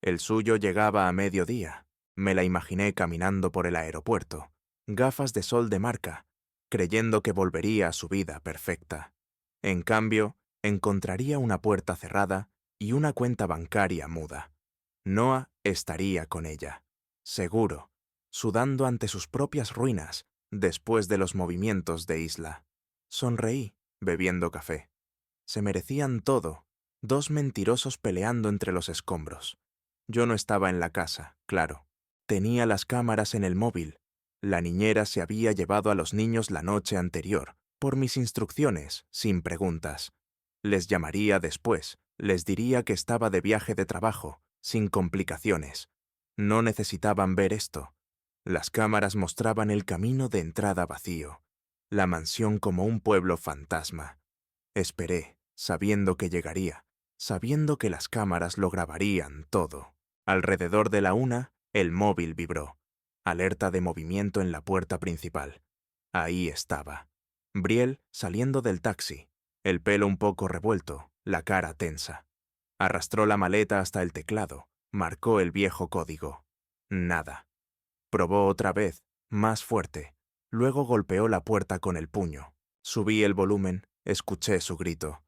El suyo llegaba a mediodía. Me la imaginé caminando por el aeropuerto, gafas de sol de marca, creyendo que volvería a su vida perfecta. En cambio, encontraría una puerta cerrada y una cuenta bancaria muda. Noah estaría con ella, seguro, sudando ante sus propias ruinas, después de los movimientos de Isla. Sonreí, bebiendo café. Se merecían todo, 2 mentirosos peleando entre los escombros. Yo no estaba en la casa, claro. Tenía las cámaras en el móvil. La niñera se había llevado a los niños la noche anterior, por mis instrucciones, sin preguntas. Les llamaría después, les diría que estaba de viaje de trabajo, sin complicaciones. No necesitaban ver esto. Las cámaras mostraban el camino de entrada vacío, la mansión como un pueblo fantasma. Esperé, sabiendo que llegaría, sabiendo que las cámaras lo grabarían todo. Alrededor de la 1, el móvil vibró. Alerta de movimiento en la puerta principal. Ahí estaba. Brielle saliendo del taxi, el pelo un poco revuelto, la cara tensa. Arrastró la maleta hasta el teclado, marcó el viejo código. Nada. Probó otra vez, más fuerte. Luego golpeó la puerta con el puño. Subí el volumen, escuché su grito.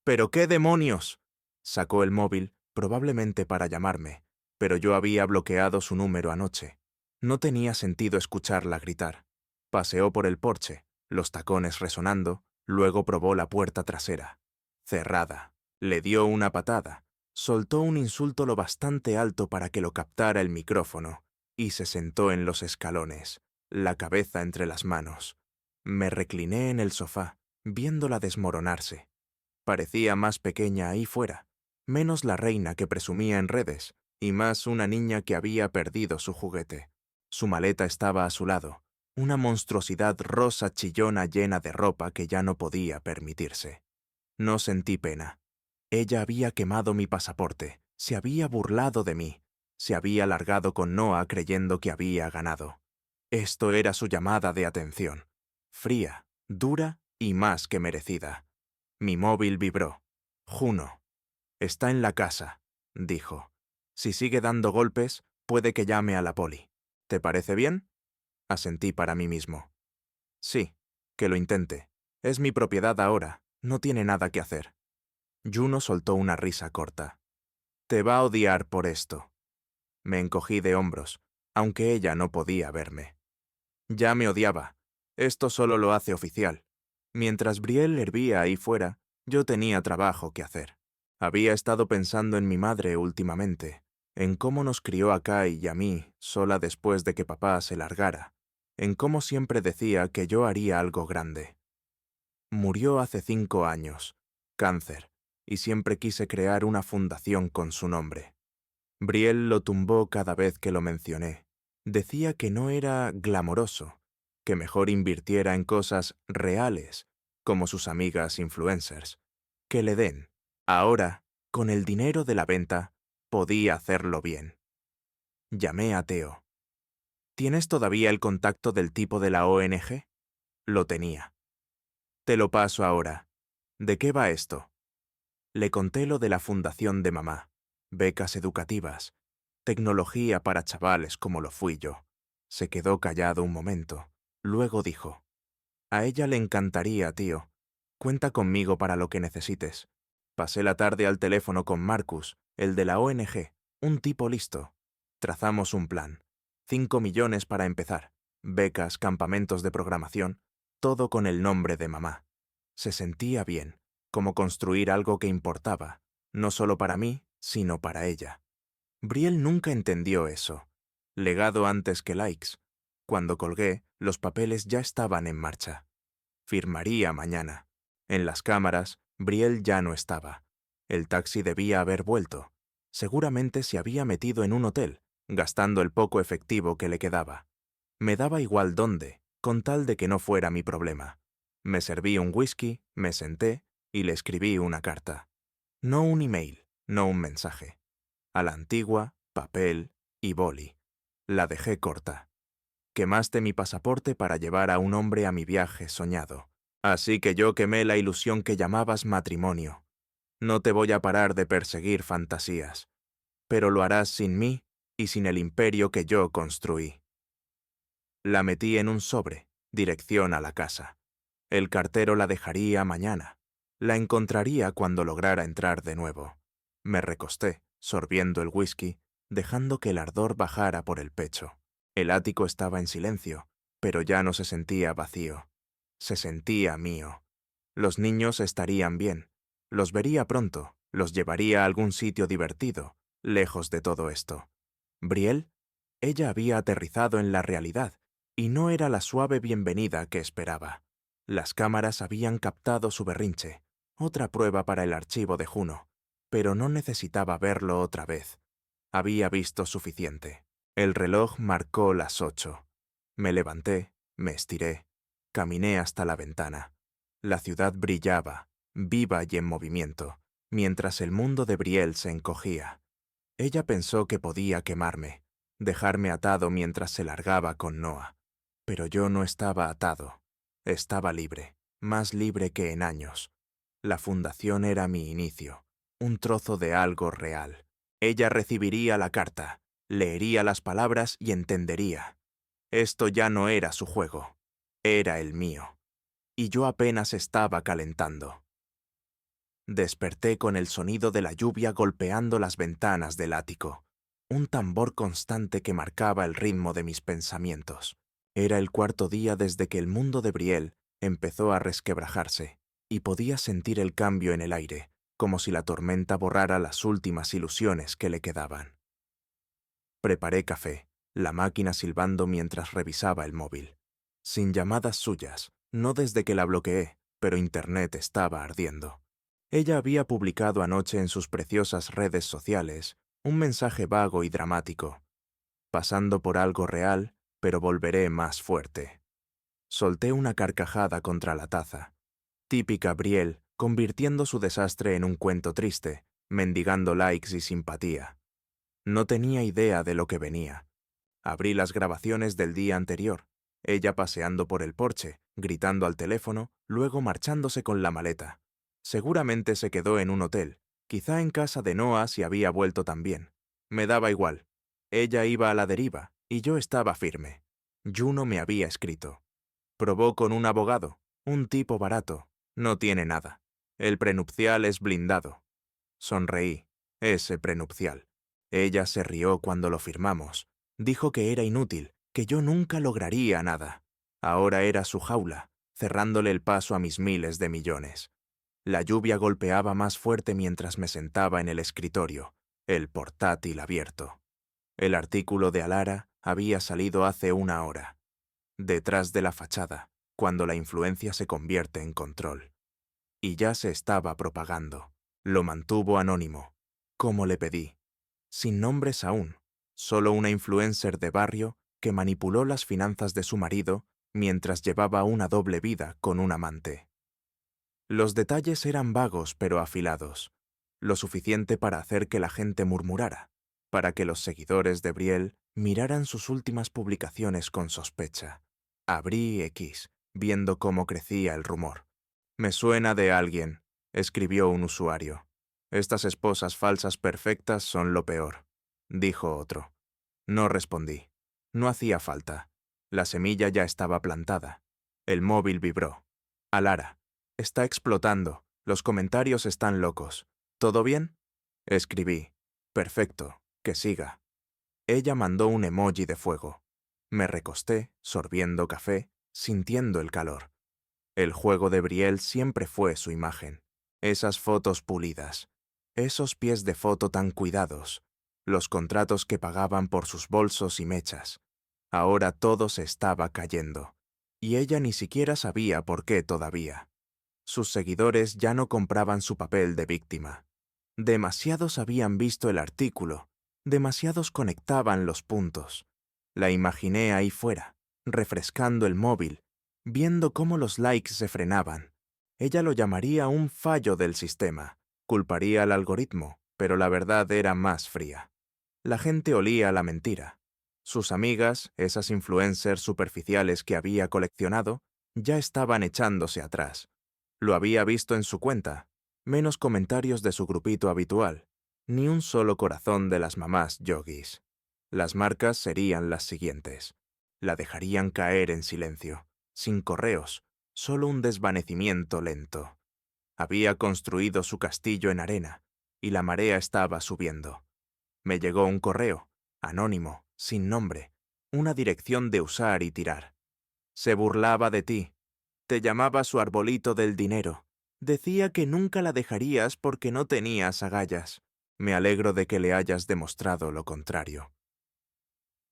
¿Pero qué demonios? Sacó el móvil, probablemente para llamarme, pero yo había bloqueado su número anoche. No tenía sentido escucharla gritar. Paseó por el porche, los tacones resonando, luego probó la puerta trasera. Cerrada. Le dio una patada, soltó un insulto lo bastante alto para que lo captara el micrófono, y se sentó en los escalones, la cabeza entre las manos. Me recliné en el sofá, viéndola desmoronarse. Parecía más pequeña ahí fuera, menos la reina que presumía en redes, y más una niña que había perdido su juguete. Su maleta estaba a su lado, una monstruosidad rosa chillona llena de ropa que ya no podía permitirse. No sentí pena. Ella había quemado mi pasaporte, se había burlado de mí, se había largado con Noah creyendo que había ganado. Esto era su llamada de atención, fría, dura y más que merecida. Mi móvil vibró. Juno. Está en la casa, dijo. Si sigue dando golpes, puede que llame a la poli. ¿Te parece bien? Asentí para mí mismo. Sí, que lo intente. Es mi propiedad ahora, no tiene nada que hacer. Juno soltó una risa corta. Te va a odiar por esto. Me encogí de hombros, aunque ella no podía verme. Ya me odiaba. Esto solo lo hace oficial. Mientras Brielle hervía ahí fuera, yo tenía trabajo que hacer. Había estado pensando en mi madre últimamente, en cómo nos crió a Kai y a mí sola después de que papá se largara, en cómo siempre decía que yo haría algo grande. Murió hace 5 años, cáncer, y siempre quise crear una fundación con su nombre. Brielle lo tumbó cada vez que lo mencioné. Decía que no era glamoroso, que mejor invirtiera en cosas reales, como sus amigas influencers, que le den. Ahora, con el dinero de la venta, podía hacerlo bien. Llamé a Theo. ¿Tienes todavía el contacto del tipo de la ONG? Lo tenía. Te lo paso ahora. ¿De qué va esto? Le conté lo de la fundación de mamá, becas educativas, tecnología para chavales como lo fui yo. Se quedó callado un momento. Luego dijo, a ella le encantaría, tío. Cuenta conmigo para lo que necesites. Pasé la tarde al teléfono con Marcus, el de la ONG, un tipo listo. Trazamos un plan. 5 millones para empezar. Becas, campamentos de programación, todo con el nombre de mamá. Se sentía bien, como construir algo que importaba, no solo para mí, sino para ella. Brielle nunca entendió eso. Legado antes que likes. Cuando colgué, los papeles ya estaban en marcha. Firmaría mañana. En las cámaras, Brielle ya no estaba. El taxi debía haber vuelto. Seguramente se había metido en un hotel, gastando el poco efectivo que le quedaba. Me daba igual dónde, con tal de que no fuera mi problema. Me serví un whisky, me senté y le escribí una carta. No un email, no un mensaje. A la antigua, papel y boli. La dejé corta. Quemaste mi pasaporte para llevar a un hombre a mi viaje soñado. Así que yo quemé la ilusión que llamabas matrimonio. No te voy a parar de perseguir fantasías, pero lo harás sin mí y sin el imperio que yo construí. La metí en un sobre, dirección a la casa. El cartero la dejaría mañana. La encontraría cuando lograra entrar de nuevo. Me recosté, sorbiendo el whisky, dejando que el ardor bajara por el pecho. El ático estaba en silencio, pero ya no se sentía vacío. Se sentía mío. Los niños estarían bien. Los vería pronto, los llevaría a algún sitio divertido, lejos de todo esto. ¿Brielle? Ella había aterrizado en la realidad, y no era la suave bienvenida que esperaba. Las cámaras habían captado su berrinche, otra prueba para el archivo de Juno, pero no necesitaba verlo otra vez. Había visto suficiente. El reloj marcó las 8. Me levanté, me estiré, caminé hasta la ventana. La ciudad brillaba, viva y en movimiento, mientras el mundo de Brielle se encogía. Ella pensó que podía quemarme, dejarme atado mientras se largaba con Noah. Pero yo no estaba atado. Estaba libre, más libre que en años. La fundación era mi inicio, un trozo de algo real. Ella recibiría la carta, leería las palabras y entendería. Esto ya no era su juego, era el mío. Y yo apenas estaba calentando. Desperté con el sonido de la lluvia golpeando las ventanas del ático, un tambor constante que marcaba el ritmo de mis pensamientos. Era el 4.º día desde que el mundo de Brielle empezó a resquebrajarse, y podía sentir el cambio en el aire, como si la tormenta borrara las últimas ilusiones que le quedaban. Preparé café, la máquina silbando mientras revisaba el móvil. Sin llamadas suyas, no desde que la bloqueé, pero Internet estaba ardiendo. Ella había publicado anoche en sus preciosas redes sociales un mensaje vago y dramático. Pasando por algo real, pero volveré más fuerte. Solté una carcajada contra la taza. Típica Brielle, convirtiendo su desastre en un cuento triste, mendigando likes y simpatía. No tenía idea de lo que venía. Abrí las grabaciones del día anterior, ella paseando por el porche, gritando al teléfono, luego marchándose con la maleta. Seguramente se quedó en un hotel, quizá en casa de Noah si había vuelto también. Me daba igual. Ella iba a la deriva, y yo estaba firme. Juno me había escrito. Probó con un abogado, un tipo barato. No tiene nada. El prenupcial es blindado. Sonreí. Ese prenupcial. Ella se rió cuando lo firmamos. Dijo que era inútil, que yo nunca lograría nada. Ahora era su jaula, cerrándole el paso a mis miles de millones. La lluvia golpeaba más fuerte mientras me sentaba en el escritorio, el portátil abierto. El artículo de Alara había salido hace una hora. Detrás de la fachada, cuando la influencia se convierte en control. Y ya se estaba propagando. Lo mantuvo anónimo, como le pedí. Sin nombres aún, solo una influencer de barrio que manipuló las finanzas de su marido mientras llevaba una doble vida con un amante. Los detalles eran vagos pero afilados, lo suficiente para hacer que la gente murmurara, para que los seguidores de Brielle miraran sus últimas publicaciones con sospecha. Abrí X, viendo cómo crecía el rumor. «Me suena de alguien», escribió un usuario. «Estas esposas falsas perfectas son lo peor», dijo otro. No respondí. No hacía falta. La semilla ya estaba plantada. El móvil vibró. «Alara, está explotando. Los comentarios están locos. ¿Todo bien?», escribí. «Perfecto. Que siga». Ella mandó un emoji de fuego. Me recosté, sorbiendo café, sintiendo el calor. El juego de Brielle siempre fue su imagen. Esas fotos pulidas. Esos pies de foto tan cuidados. Los contratos que pagaban por sus bolsos y mechas. Ahora todo se estaba cayendo. Y ella ni siquiera sabía por qué todavía. Sus seguidores ya no compraban su papel de víctima. Demasiados habían visto el artículo. Demasiados conectaban los puntos. La imaginé ahí fuera, refrescando el móvil, viendo cómo los likes se frenaban. Ella lo llamaría un fallo del sistema, culparía al algoritmo, pero la verdad era más fría. La gente olía la mentira. Sus amigas, esas influencers superficiales que había coleccionado, ya estaban echándose atrás. Lo había visto en su cuenta, menos comentarios de su grupito habitual, ni un solo corazón de las mamás yogis. Las marcas serían las siguientes. La dejarían caer en silencio, sin correos, solo un desvanecimiento lento. Había construido su castillo en arena, y la marea estaba subiendo. Me llegó un correo, anónimo, sin nombre, una dirección de usar y tirar. Se burlaba de ti. Te llamaba su arbolito del dinero. Decía que nunca la dejarías porque no tenías agallas. Me alegro de que le hayas demostrado lo contrario.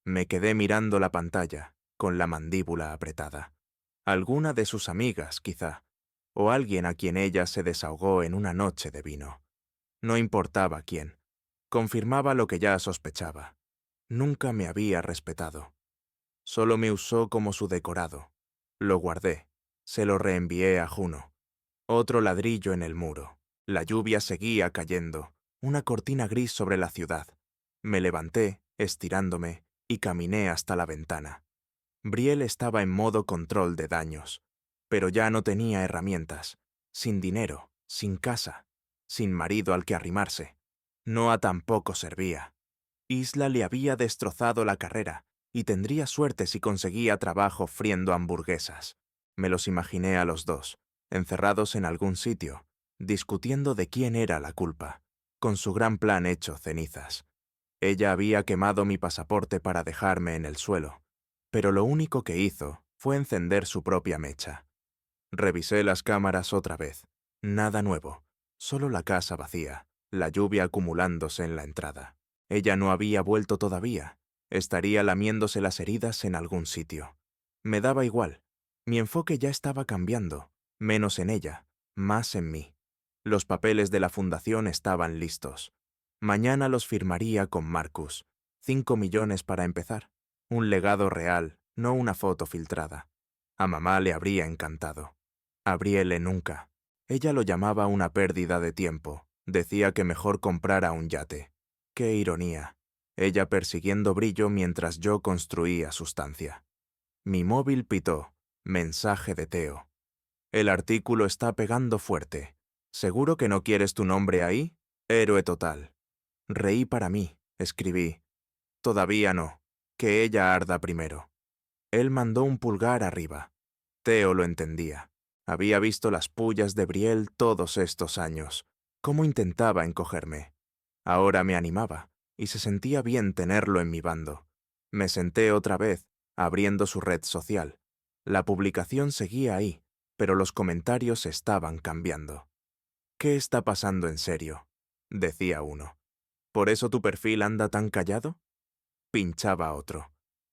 Me quedé mirando la pantalla, con la mandíbula apretada. Alguna de sus amigas, quizá, o alguien a quien ella se desahogó en una noche de vino. No importaba quién. Confirmaba lo que ya sospechaba. Nunca me había respetado. Solo me usó como su decorado. Lo guardé. Se lo reenvié a Juno. Otro ladrillo en el muro. La lluvia seguía cayendo, una cortina gris sobre la ciudad. Me levanté, estirándome, y caminé hasta la ventana. Brielle estaba en modo control de daños, pero ya no tenía herramientas, sin dinero, sin casa, sin marido al que arrimarse. Noah tampoco servía. Isla le había destrozado la carrera, y tendría suerte si conseguía trabajo friendo hamburguesas. Me los imaginé a los dos, encerrados en algún sitio, discutiendo de quién era la culpa, con su gran plan hecho cenizas. Ella había quemado mi pasaporte para dejarme en el suelo, pero lo único que hizo fue encender su propia mecha. Revisé las cámaras otra vez. Nada nuevo, solo la casa vacía, la lluvia acumulándose en la entrada. Ella no había vuelto todavía. Estaría lamiéndose las heridas en algún sitio. Me daba igual. Mi enfoque ya estaba cambiando, menos en ella, más en mí. Los papeles de la fundación estaban listos. Mañana los firmaría con Marcus. 5 millones para empezar. Un legado real, no una foto filtrada. A mamá le habría encantado. A Brielle nunca. Ella lo llamaba una pérdida de tiempo. Decía que mejor comprara un yate. Qué ironía. Ella persiguiendo brillo mientras yo construía sustancia. Mi móvil pitó. Mensaje de Theo. El artículo está pegando fuerte. ¿Seguro que no quieres tu nombre ahí? Héroe total. Reí para mí, escribí. Todavía no. Que ella arda primero. Él mandó un pulgar arriba. Theo lo entendía. Había visto las pullas de Brielle todos estos años. Cómo intentaba encogerme. Ahora me animaba. y se sentía bien tenerlo en mi bando. Me senté otra vez, abriendo su red social. La publicación seguía ahí, pero los comentarios estaban cambiando. «¿Qué está pasando en serio?», decía uno. «¿Por eso tu perfil anda tan callado?», pinchaba otro.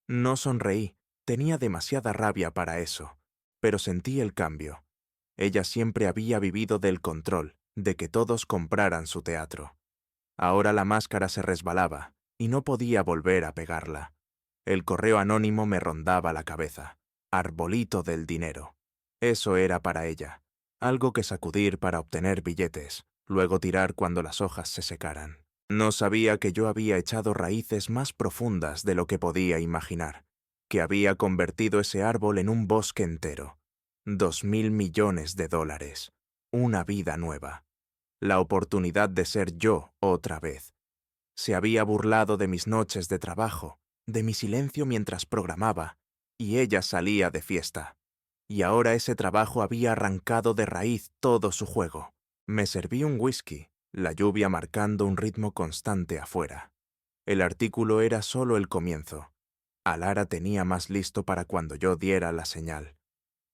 No sonreí, tenía demasiada rabia para eso, pero sentí el cambio. Ella siempre había vivido del control, de que todos compraran su teatro. Ahora la máscara se resbalaba, y no podía volver a pegarla. El correo anónimo me rondaba la cabeza. Arbolito del dinero. Eso era para ella. Algo que sacudir para obtener billetes, luego tirar cuando las hojas se secaran. No sabía que yo había echado raíces más profundas de lo que podía imaginar, que había convertido ese árbol en un bosque entero. 2.000 millones de dólares. Una vida nueva. La oportunidad de ser yo otra vez. Se había burlado de mis noches de trabajo, de mi silencio mientras programaba, y ella salía de fiesta. Y ahora ese trabajo había arrancado de raíz todo su juego. Me serví un whisky, la lluvia marcando un ritmo constante afuera. El artículo era solo el comienzo. Alara tenía más listo para cuando yo diera la señal.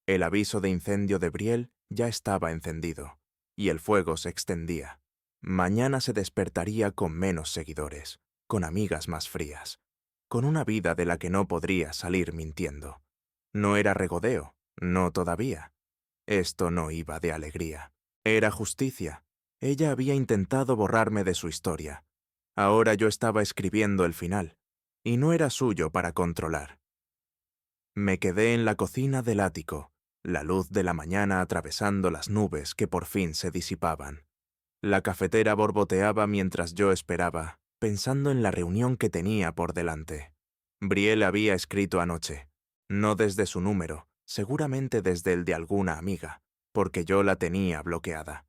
El aviso de incendio de Brielle ya estaba encendido, y el fuego se extendía. Mañana se despertaría con menos seguidores, con amigas más frías, con una vida de la que no podría salir mintiendo. No era regodeo, no todavía. Esto no iba de alegría. Era justicia. Ella había intentado borrarme de su historia. Ahora yo estaba escribiendo el final, y no era suyo para controlar. Me quedé en la cocina del ático, la luz de la mañana atravesando las nubes que por fin se disipaban. La cafetera borboteaba mientras yo esperaba, pensando en la reunión que tenía por delante. Brielle había escrito anoche, no desde su número, seguramente desde el de alguna amiga, porque yo la tenía bloqueada.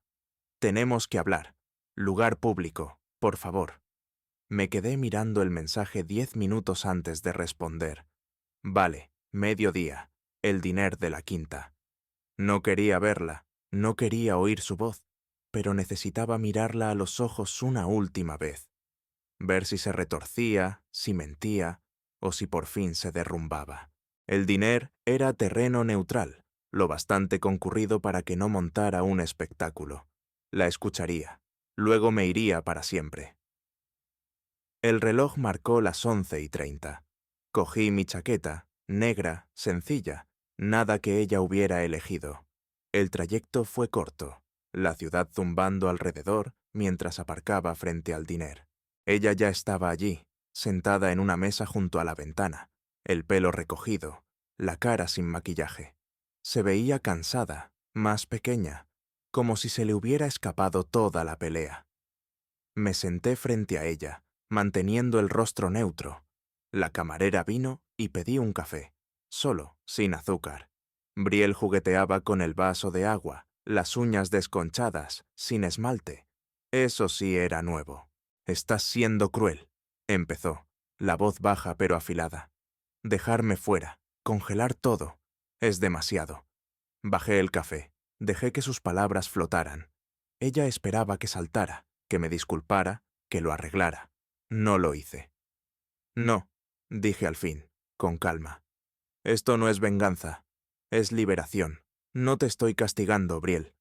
«Tenemos que hablar. Lugar público, por favor». Me quedé mirando el mensaje 10 minutos antes de responder. «Vale, mediodía, el diner de la quinta». No quería verla, no quería oír su voz, pero necesitaba mirarla a los ojos una última vez. Ver si se retorcía, si mentía, o si por fin se derrumbaba. El diner era terreno neutral, lo bastante concurrido para que no montara un espectáculo. La escucharía, luego me iría para siempre. El reloj marcó las 11:30. Cogí mi chaqueta, negra, sencilla, nada que ella hubiera elegido. El trayecto fue corto, la ciudad zumbando alrededor mientras aparcaba frente al diner. Ella ya estaba allí, sentada en una mesa junto a la ventana, el pelo recogido, la cara sin maquillaje. Se veía cansada, más pequeña, como si se le hubiera escapado toda la pelea. Me senté frente a ella, manteniendo el rostro neutro. La camarera vino y pedí un café, solo, sin azúcar. Brielle jugueteaba con el vaso de agua, las uñas desconchadas, sin esmalte. Eso sí era nuevo. «Estás siendo cruel», empezó, la voz baja pero afilada. «Dejarme fuera, congelar todo. Es demasiado». Bajé el café, dejé que sus palabras flotaran. Ella esperaba que saltara, que me disculpara, que lo arreglara. No lo hice. «No», dije al fin, con calma. «Esto no es venganza, es liberación. No te estoy castigando, Brielle.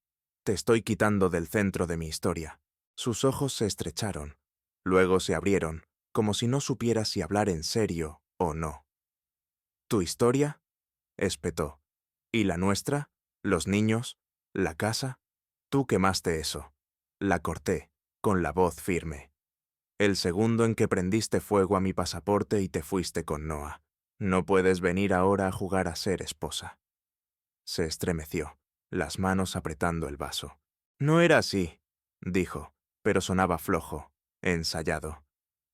Te estoy quitando del centro de mi historia». Sus ojos se estrecharon, luego se abrieron, como si no supiera si hablar en serio o no. «¿Tu historia?», espetó. «¿Y la nuestra? ¿Los niños? ¿La casa? Tú quemaste eso». La corté, con la voz firme. «El segundo en que prendiste fuego a mi pasaporte y te fuiste con Noah. No puedes venir ahora a jugar a ser esposa». Se estremeció, las manos apretando el vaso. «No era así», dijo, pero sonaba flojo, ensayado.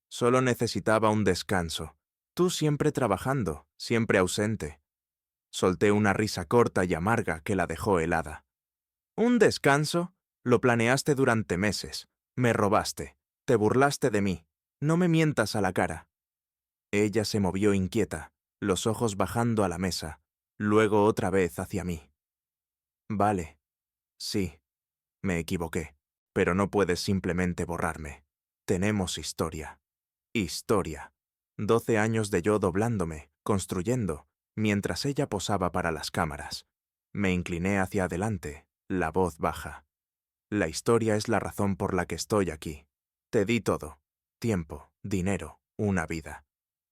«Solo necesitaba un descanso. Tú siempre trabajando, siempre ausente». Solté una risa corta y amarga que la dejó helada. «¿Un descanso? Lo planeaste durante meses. Me robaste. Te burlaste de mí. No me mientas a la cara». Ella se movió inquieta, los ojos bajando a la mesa, luego otra vez hacia mí. «Vale. Sí. Me equivoqué. Pero no puedes simplemente borrarme. Tenemos historia». Historia. 12 años de yo doblándome, construyendo, mientras ella posaba para las cámaras. Me incliné hacia adelante, la voz baja. La historia es la razón por la que estoy aquí. Te di todo. Tiempo, dinero, una vida.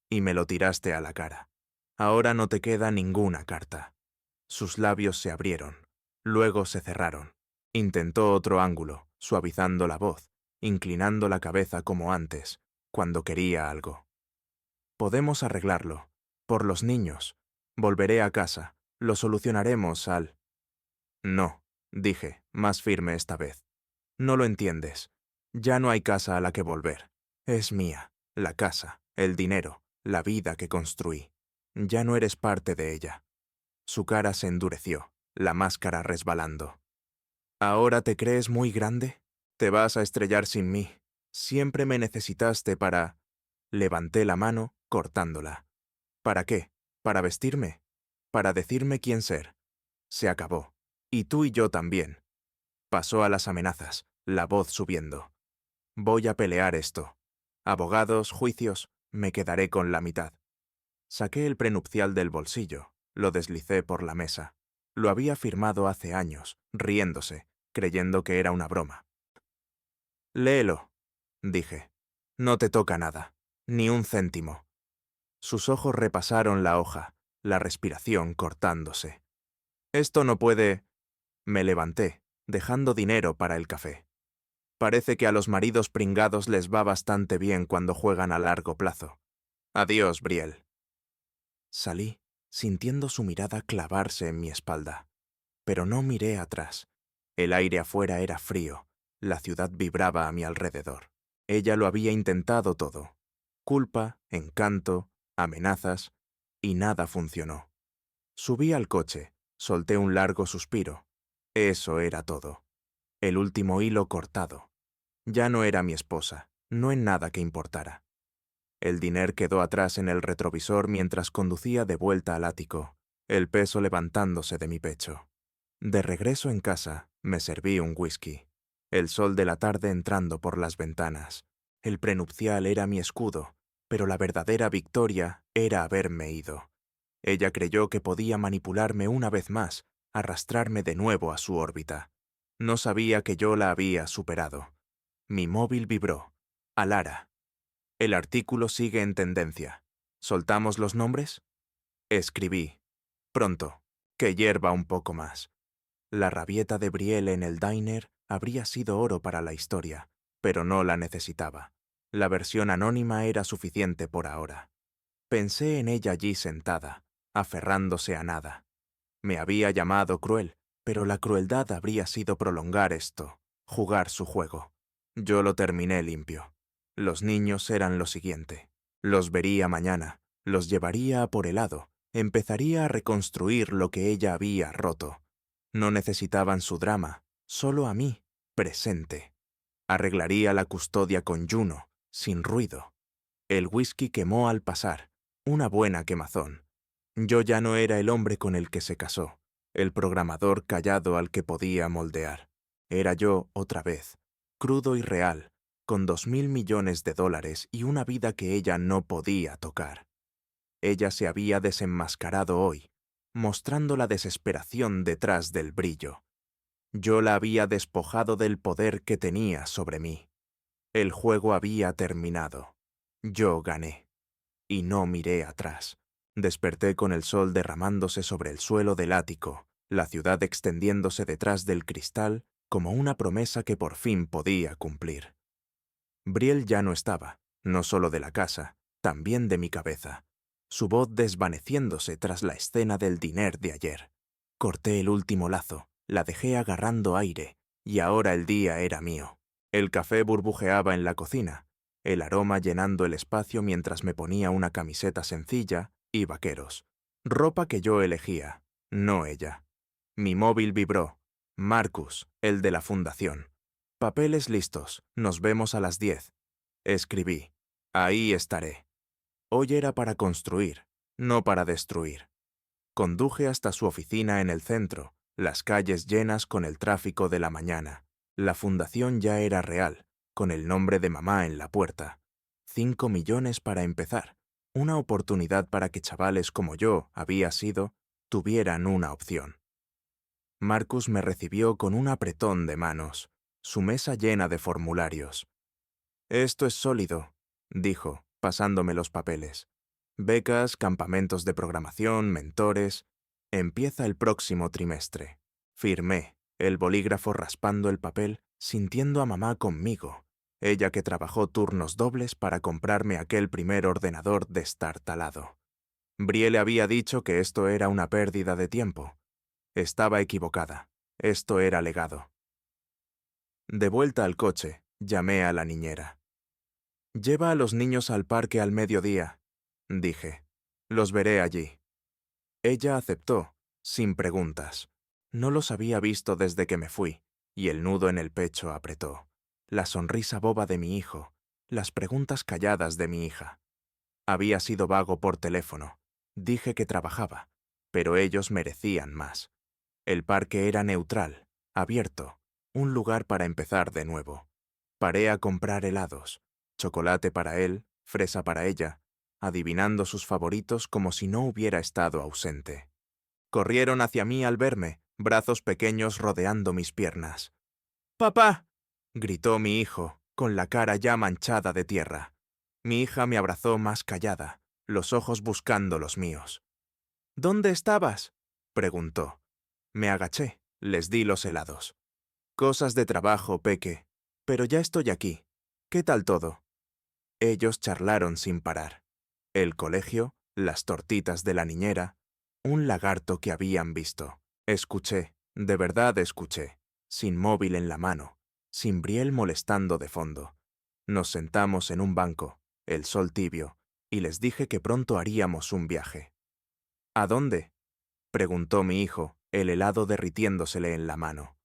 Y me lo tiraste a la cara. Ahora no te queda ninguna carta. Sus labios se abrieron. Luego se cerraron. Intentó otro ángulo, suavizando la voz, inclinando la cabeza como antes, cuando quería algo. Podemos arreglarlo. Por los niños. Volveré a casa. Lo solucionaremos al... No, dije, más firme esta vez. No lo entiendes. Ya no hay casa a la que volver. Es mía, la casa, el dinero, la vida que construí. Ya no eres parte de ella. Su cara se endureció, la máscara resbalando. ¿Ahora te crees muy grande? ¿Te vas a estrellar sin mí? Siempre me necesitaste para... Levanté la mano, cortándola. ¿Para qué? ¿Para vestirme? ¿Para decirme quién ser? Se acabó. Y tú y yo también. Pasó a las amenazas, la voz subiendo. Voy a pelear esto. Abogados, juicios, me quedaré con la mitad. Saqué el prenupcial del bolsillo, lo deslicé por la mesa. Lo había firmado hace años, riéndose, creyendo que era una broma. Léelo, dije. No te toca nada, ni un céntimo. Sus ojos repasaron la hoja, la respiración cortándose. Esto no puede... Me levanté, dejando dinero para el café. Parece que a los maridos pringados les va bastante bien cuando juegan a largo plazo. Adiós, Brielle. Salí, sintiendo su mirada clavarse en mi espalda. Pero no miré atrás. El aire afuera era frío. La ciudad vibraba a mi alrededor. Ella lo había intentado todo. Culpa, encanto, amenazas, y nada funcionó. Subí al coche, solté un largo suspiro. Eso era todo. El último hilo cortado. Ya no era mi esposa, no en nada que importara. El diner quedó atrás en el retrovisor mientras conducía de vuelta al ático, el peso levantándose de mi pecho. De regreso en casa, me serví un whisky. El sol de la tarde entrando por las ventanas. El prenupcial era mi escudo, pero la verdadera victoria era haberme ido. Ella creyó que podía manipularme una vez más, arrastrarme de nuevo a su órbita. No sabía que yo la había superado. Mi móvil vibró. Alara. El artículo sigue en tendencia. ¿Soltamos los nombres? Escribí. Pronto. Que hierva un poco más. La rabieta de Brielle en el diner habría sido oro para la historia, pero no la necesitaba. La versión anónima era suficiente por ahora. Pensé en ella allí sentada, aferrándose a nada. Me había llamado cruel, pero la crueldad habría sido prolongar esto, jugar su juego. Yo lo terminé limpio. Los niños eran lo siguiente. Los vería mañana, los llevaría a por helado, empezaría a reconstruir lo que ella había roto. No necesitaban su drama, solo a mí, presente. Arreglaría la custodia con Juno, sin ruido. El whisky quemó al pasar, una buena quemazón. Yo ya no era el hombre con el que se casó, el programador callado al que podía moldear. Era yo otra vez, crudo y real, con $2.000 millones y una vida que ella no podía tocar. Ella se había desenmascarado hoy, mostrando la desesperación detrás del brillo. Yo la había despojado del poder que tenía sobre mí. El juego había terminado. Yo gané. Y no miré atrás. Desperté con el sol derramándose sobre el suelo del ático, la ciudad extendiéndose detrás del cristal como una promesa que por fin podía cumplir. Brielle ya no estaba, no solo de la casa, también de mi cabeza. Su voz desvaneciéndose tras la escena del diner de ayer. Corté el último lazo, la dejé agarrando aire, y ahora el día era mío. El café burbujeaba en la cocina, el aroma llenando el espacio mientras me ponía una camiseta sencilla y vaqueros. Ropa que yo elegía, no ella. Mi móvil vibró. Marcus, el de la fundación. Papeles listos, nos vemos a las 10. Escribí. Ahí estaré. Hoy era para construir, no para destruir. Conduje hasta su oficina en el centro, las calles llenas con el tráfico de la mañana. La fundación ya era real, con el nombre de mamá en la puerta. 5 millones para empezar. Una oportunidad para que chavales como yo había sido, tuvieran una opción. Marcus me recibió con un apretón de manos, su mesa llena de formularios. «Esto es sólido», dijo, pasándome los papeles. «Becas, campamentos de programación, mentores. Empieza el próximo trimestre». Firmé, el bolígrafo raspando el papel, sintiendo a mamá conmigo, ella que trabajó turnos dobles para comprarme aquel primer ordenador destartalado. Brielle había dicho que esto era una pérdida de tiempo. Estaba equivocada. Esto era legado. De vuelta al coche, llamé a la niñera. «Lleva a los niños al parque al mediodía», dije. «Los veré allí». Ella aceptó, sin preguntas. No los había visto desde que me fui, y el nudo en el pecho apretó. La sonrisa boba de mi hijo, las preguntas calladas de mi hija. Había sido vago por teléfono. Dije que trabajaba, pero ellos merecían más. El parque era neutral, abierto, un lugar para empezar de nuevo. Paré a comprar helados, chocolate para él, fresa para ella, adivinando sus favoritos como si no hubiera estado ausente. Corrieron hacia mí al verme, brazos pequeños rodeando mis piernas. «¡Papá!», gritó mi hijo, con la cara ya manchada de tierra. Mi hija me abrazó más callada, los ojos buscando los míos. «¿Dónde estabas?», preguntó. Me agaché, les di los helados. «Cosas de trabajo, Peque, pero ya estoy aquí. ¿Qué tal todo?». Ellos charlaron sin parar. El colegio, las tortitas de la niñera, un lagarto que habían visto. Escuché, de verdad escuché, sin móvil en la mano, sin Brielle molestando de fondo. Nos sentamos en un banco, el sol tibio, y les dije que pronto haríamos un viaje. «¿A dónde?», preguntó mi hijo, el helado derritiéndosele en la mano.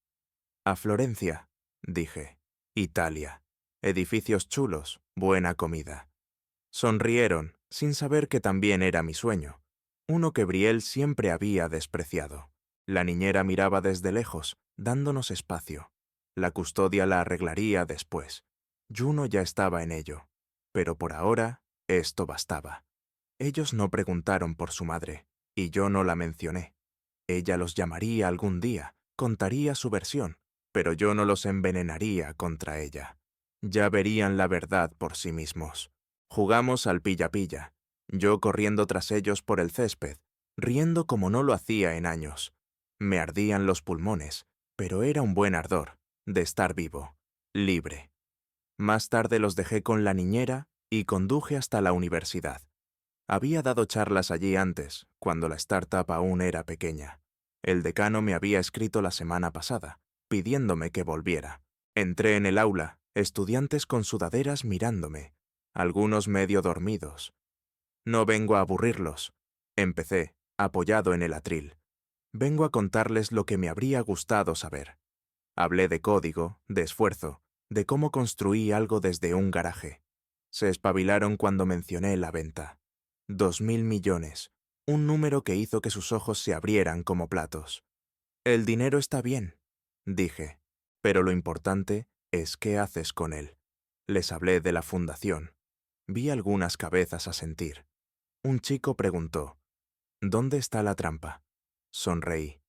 «A Florencia», dije. «Italia. Edificios chulos, buena comida». Sonrieron, sin saber que también era mi sueño, uno que Brielle siempre había despreciado. La niñera miraba desde lejos, dándonos espacio. La custodia la arreglaría después. Juno ya estaba en ello. Pero por ahora, esto bastaba. Ellos no preguntaron por su madre, y yo no la mencioné. Ella los llamaría algún día, contaría su versión, pero yo no los envenenaría contra ella. Ya verían la verdad por sí mismos. Jugamos al pilla-pilla, yo corriendo tras ellos por el césped, riendo como no lo hacía en años. Me ardían los pulmones, pero era un buen ardor, de estar vivo, libre. Más tarde los dejé con la niñera y conduje hasta la universidad. Había dado charlas allí antes, cuando la startup aún era pequeña. El decano me había escrito la semana pasada, pidiéndome que volviera. Entré en el aula, estudiantes con sudaderas mirándome, algunos medio dormidos. «No vengo a aburrirlos», empecé, apoyado en el atril. «Vengo a contarles lo que me habría gustado saber». Hablé de código, de esfuerzo, de cómo construí algo desde un garaje. Se espabilaron cuando mencioné la venta. 2.000 millones, un número que hizo que sus ojos se abrieran como platos. «El dinero está bien», dije, «pero lo importante es qué haces con él». Les hablé de la fundación. Vi algunas cabezas asentir. Un chico preguntó, «¿Dónde está la trampa?». Sonreí.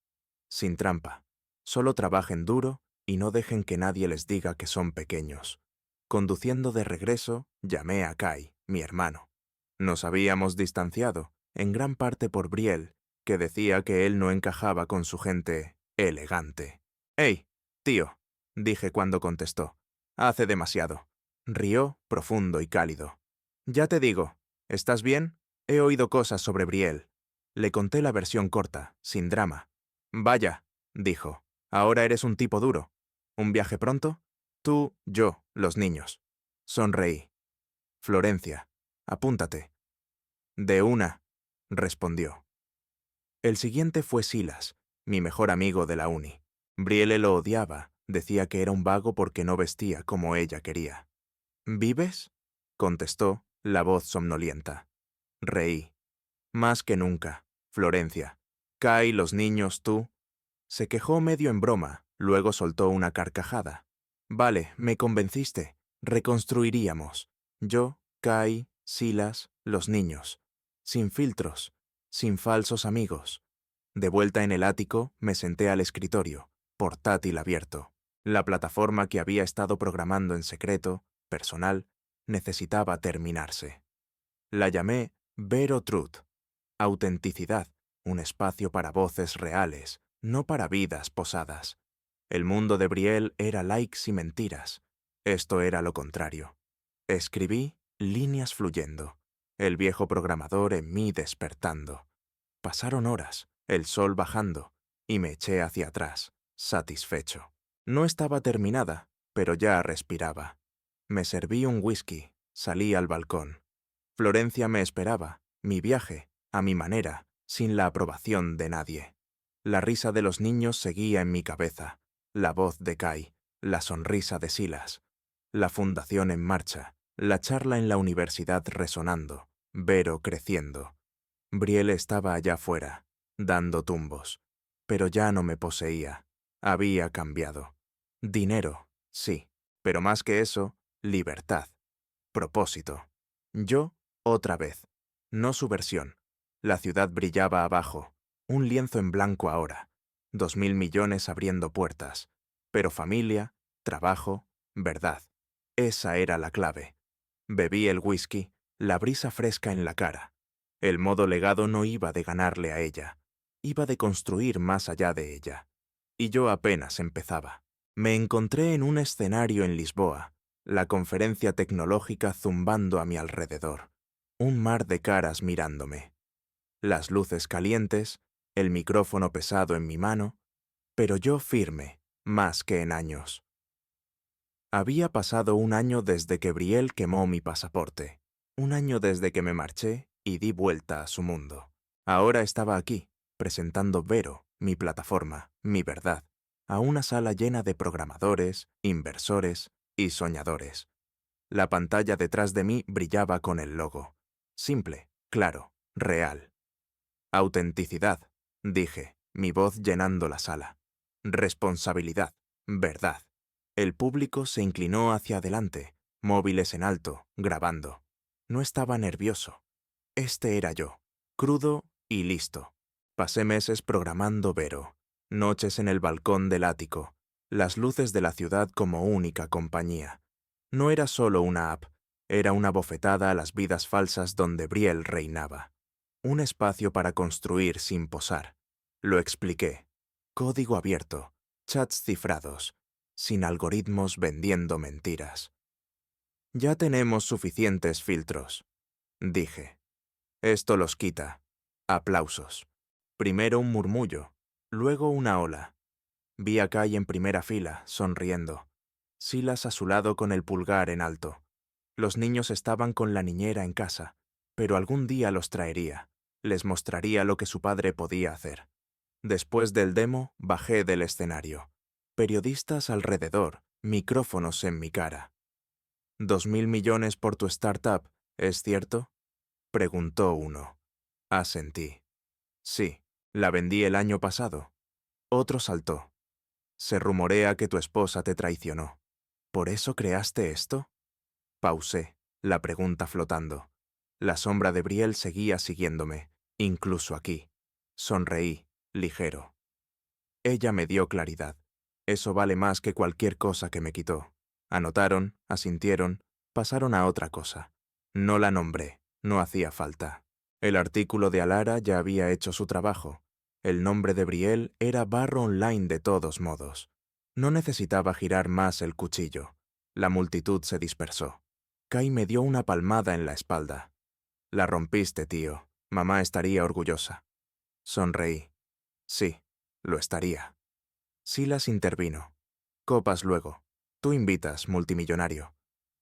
«Sin trampa. Solo trabajen duro y no dejen que nadie les diga que son pequeños». Conduciendo de regreso, llamé a Kai, mi hermano. Nos habíamos distanciado, en gran parte por Brielle, que decía que él no encajaba con su gente elegante. «Hey, tío», dije cuando contestó. «Hace demasiado». Rió, profundo y cálido. «Ya te digo, ¿estás bien? He oído cosas sobre Brielle». Le conté la versión corta, sin drama. «Vaya», dijo, «ahora eres un tipo duro. ¿Un viaje pronto? Tú, yo, los niños». Sonreí. «Florencia, apúntate». «De una», respondió. El siguiente fue Silas, mi mejor amigo de la uni. Brielle lo odiaba, decía que era un vago porque no vestía como ella quería. «¿Vives?», contestó, la voz somnolienta. Reí. «Más que nunca, Florencia. Kai, los niños, tú». Se quejó medio en broma, luego soltó una carcajada. «Vale, me convenciste. Reconstruiríamos. Yo, Kai, Silas, los niños. Sin filtros, sin falsos amigos. De vuelta en el ático, me senté al escritorio, portátil abierto. La plataforma que había estado programando en secreto, personal, necesitaba terminarse. La llamé Vero Truth. Autenticidad, un espacio para voces reales, no para vidas posadas. El mundo de Brielle era likes y mentiras. Esto era lo contrario. Escribí líneas fluyendo, el viejo programador en mí despertando. Pasaron horas, el sol bajando, y me eché hacia atrás, satisfecho. No estaba terminada, pero ya respiraba. Me serví un whisky, salí al balcón. Florencia me esperaba, mi viaje, a mi manera, sin la aprobación de nadie. La risa de los niños seguía en mi cabeza, la voz de Kai, la sonrisa de Silas, la fundación en marcha, la charla en la universidad resonando, Vero creciendo. Brielle estaba allá fuera, dando tumbos, pero ya no me poseía, había cambiado. Dinero, sí, pero más que eso, libertad, propósito. Yo, otra vez, no su versión. La ciudad brillaba abajo, un lienzo en blanco ahora, 2.000 millones abriendo puertas, pero familia, trabajo, verdad. Esa era la clave. Bebí el whisky, la brisa fresca en la cara. El modo legado no iba de ganarle a ella, iba de construir más allá de ella. Y yo apenas empezaba. Me encontré en un escenario en Lisboa, la conferencia tecnológica zumbando a mi alrededor, un mar de caras mirándome. Las luces calientes, el micrófono pesado en mi mano, pero yo firme, más que en años. Había pasado un año desde que Brielle quemó mi pasaporte, un año desde que me marché y di vuelta a su mundo. Ahora estaba aquí, presentando Vero, mi plataforma, mi verdad, a una sala llena de programadores, inversores y soñadores. La pantalla detrás de mí brillaba con el logo. Simple, claro, real. Autenticidad, dije, mi voz llenando la sala. Responsabilidad, verdad. El público se inclinó hacia adelante, móviles en alto, grabando. No estaba nervioso. Este era yo, crudo y listo. Pasé meses programando Vero, noches en el balcón del ático, las luces de la ciudad como única compañía. No era solo una app, era una bofetada a las vidas falsas donde Brielle reinaba. Un espacio para construir sin posar. Lo expliqué. Código abierto, chats cifrados, sin algoritmos vendiendo mentiras. Ya tenemos suficientes filtros, dije. Esto los quita. Aplausos. Primero un murmullo, luego una ola. Vi a Kai en primera fila, sonriendo. Silas a su lado con el pulgar en alto. Los niños estaban con la niñera en casa, pero algún día los traería. Les mostraría lo que su padre podía hacer. Después del demo, bajé del escenario. Periodistas alrededor, micrófonos en mi cara. 2.000 millones por tu startup, ¿es cierto? Preguntó uno. Asentí. Sí, la vendí el año pasado. Otro saltó. Se rumorea que tu esposa te traicionó. ¿Por eso creaste esto? Pausé, la pregunta flotando. La sombra de Brielle seguía siguiéndome, incluso aquí. Sonreí, ligero. Ella me dio claridad. Eso vale más que cualquier cosa que me quitó. Anotaron, asintieron, pasaron a otra cosa. No la nombré, no hacía falta. El artículo de Alara ya había hecho su trabajo. El nombre de Brielle era barro online de todos modos. No necesitaba girar más el cuchillo. La multitud se dispersó. Kai me dio una palmada en la espalda. La rompiste, tío. Mamá estaría orgullosa. Sonreí. Sí, lo estaría. Silas intervino. Copas luego. Tú invitas, multimillonario.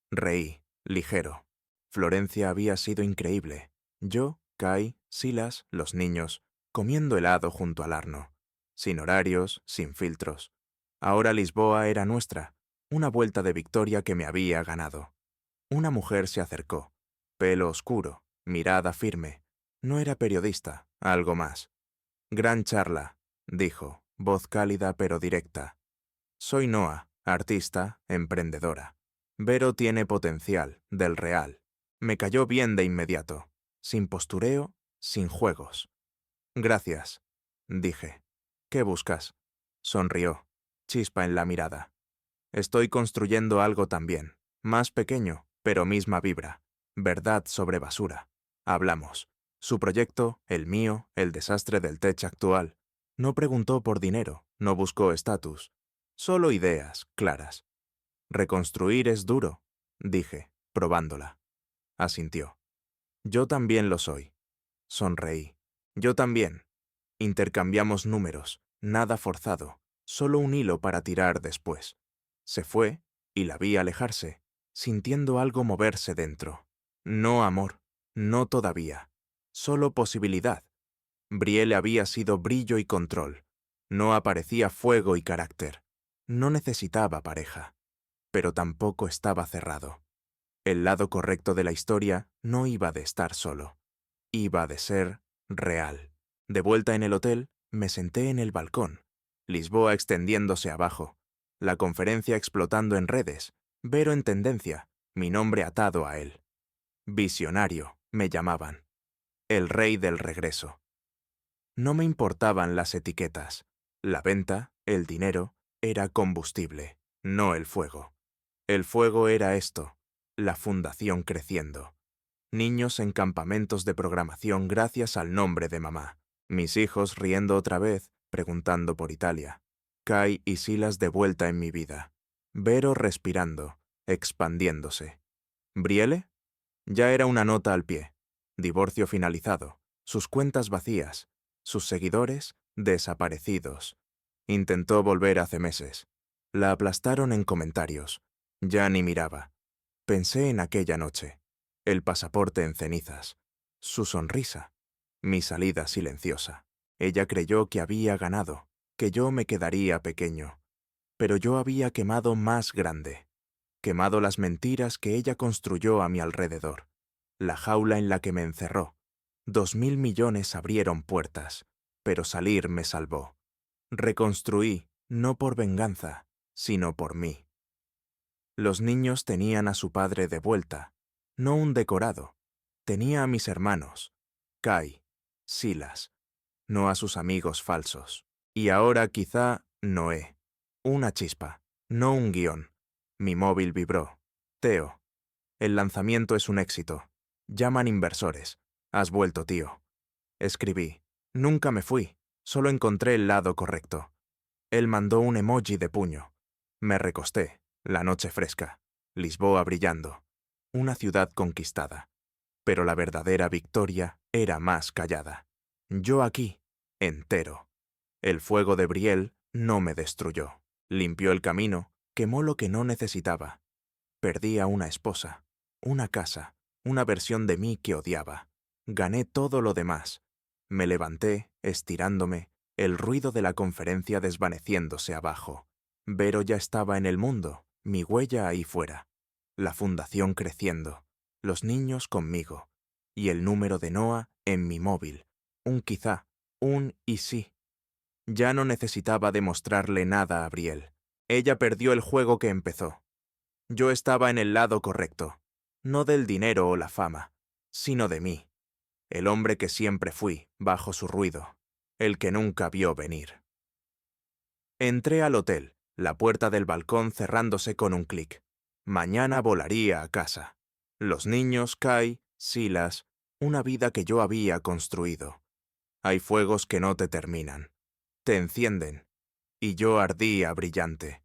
Reí, ligero. Florencia había sido increíble. Yo, Kai, Silas, los niños, comiendo helado junto al Arno. Sin horarios, sin filtros. Ahora Lisboa era nuestra, una vuelta de victoria que me había ganado. Una mujer se acercó. Pelo oscuro, mirada firme. No era periodista, algo más. Gran charla, dijo, voz cálida pero directa. Soy Noa, artista, emprendedora. Vero tiene potencial, del real. Me cayó bien de inmediato, sin postureo, sin juegos. Gracias, dije. ¿Qué buscas? Sonrió, chispa en la mirada. Estoy construyendo algo también, más pequeño, pero misma vibra. Verdad sobre basura. Hablamos. Su proyecto, el mío, el desastre del tech actual. No preguntó por dinero, no buscó estatus. Solo ideas claras. Reconstruir es duro, dije, probándola. Asintió. Yo también lo soy. Sonreí. Yo también. Intercambiamos números, nada forzado, solo un hilo para tirar después. Se fue, y la vi alejarse, sintiendo algo moverse dentro. No amor, no todavía, solo posibilidad. Brielle había sido brillo y control. No aparecía fuego y carácter. No necesitaba pareja, pero tampoco estaba cerrado. El lado correcto de la historia no iba de estar solo. Iba de ser real. De vuelta en el hotel, me senté en el balcón. Lisboa extendiéndose abajo. La conferencia explotando en redes. Vero en tendencia. Mi nombre atado a él. Visionario, me llamaban. El rey del regreso. No me importaban las etiquetas. La venta, el dinero, era combustible, no el fuego. El fuego era esto, la fundación creciendo. Niños en campamentos de programación gracias al nombre de mamá. Mis hijos riendo otra vez, preguntando por Italia. Kai y Silas de vuelta en mi vida. Vero respirando, expandiéndose. ¿Brielle? Ya era una nota al pie. Divorcio finalizado. Sus cuentas vacías. Sus seguidores desaparecidos. Intentó volver hace meses. La aplastaron en comentarios. Ya ni miraba. Pensé en aquella noche. El pasaporte en cenizas. Su sonrisa. Mi salida silenciosa. Ella creyó que había ganado, que yo me quedaría pequeño. Pero yo había quemado más grande. Quemado las mentiras que ella construyó a mi alrededor. La jaula en la que me encerró. 2.000 millones abrieron puertas, pero salir me salvó. Reconstruí, no por venganza, sino por mí. Los niños tenían a su padre de vuelta, no un decorado. Tenía a mis hermanos, Kai, Silas, no a sus amigos falsos. Y ahora quizá Noé. Una chispa, no un guión. Mi móvil vibró. Teo. El lanzamiento es un éxito. Llaman inversores. Has vuelto, tío. Escribí. Nunca me fui. Solo encontré el lado correcto. Él mandó un emoji de puño. Me recosté. La noche fresca. Lisboa brillando. Una ciudad conquistada. Pero la verdadera victoria era más callada. Yo aquí, entero. El fuego de Brielle no me destruyó. Limpió el camino, quemó lo que no necesitaba. Perdí a una esposa, una casa, una versión de mí que odiaba. Gané todo lo demás. Me levanté, estirándome, el ruido de la conferencia desvaneciéndose abajo. Vero ya estaba en el mundo, mi huella ahí fuera. La fundación creciendo, los niños conmigo, y el número de Noah en mi móvil. Un quizá, un y sí. Ya no necesitaba demostrarle nada a Brielle. Ella perdió el juego que empezó. Yo estaba en el lado correcto, no del dinero o la fama, sino de mí, el hombre que siempre fui, bajo su ruido, el que nunca vio venir. Entré al hotel, la puerta del balcón cerrándose con un clic. Mañana volaría a casa. Los niños, Kai, Silas, una vida que yo había construido. Hay fuegos que no te terminan, te encienden, y yo ardía brillante.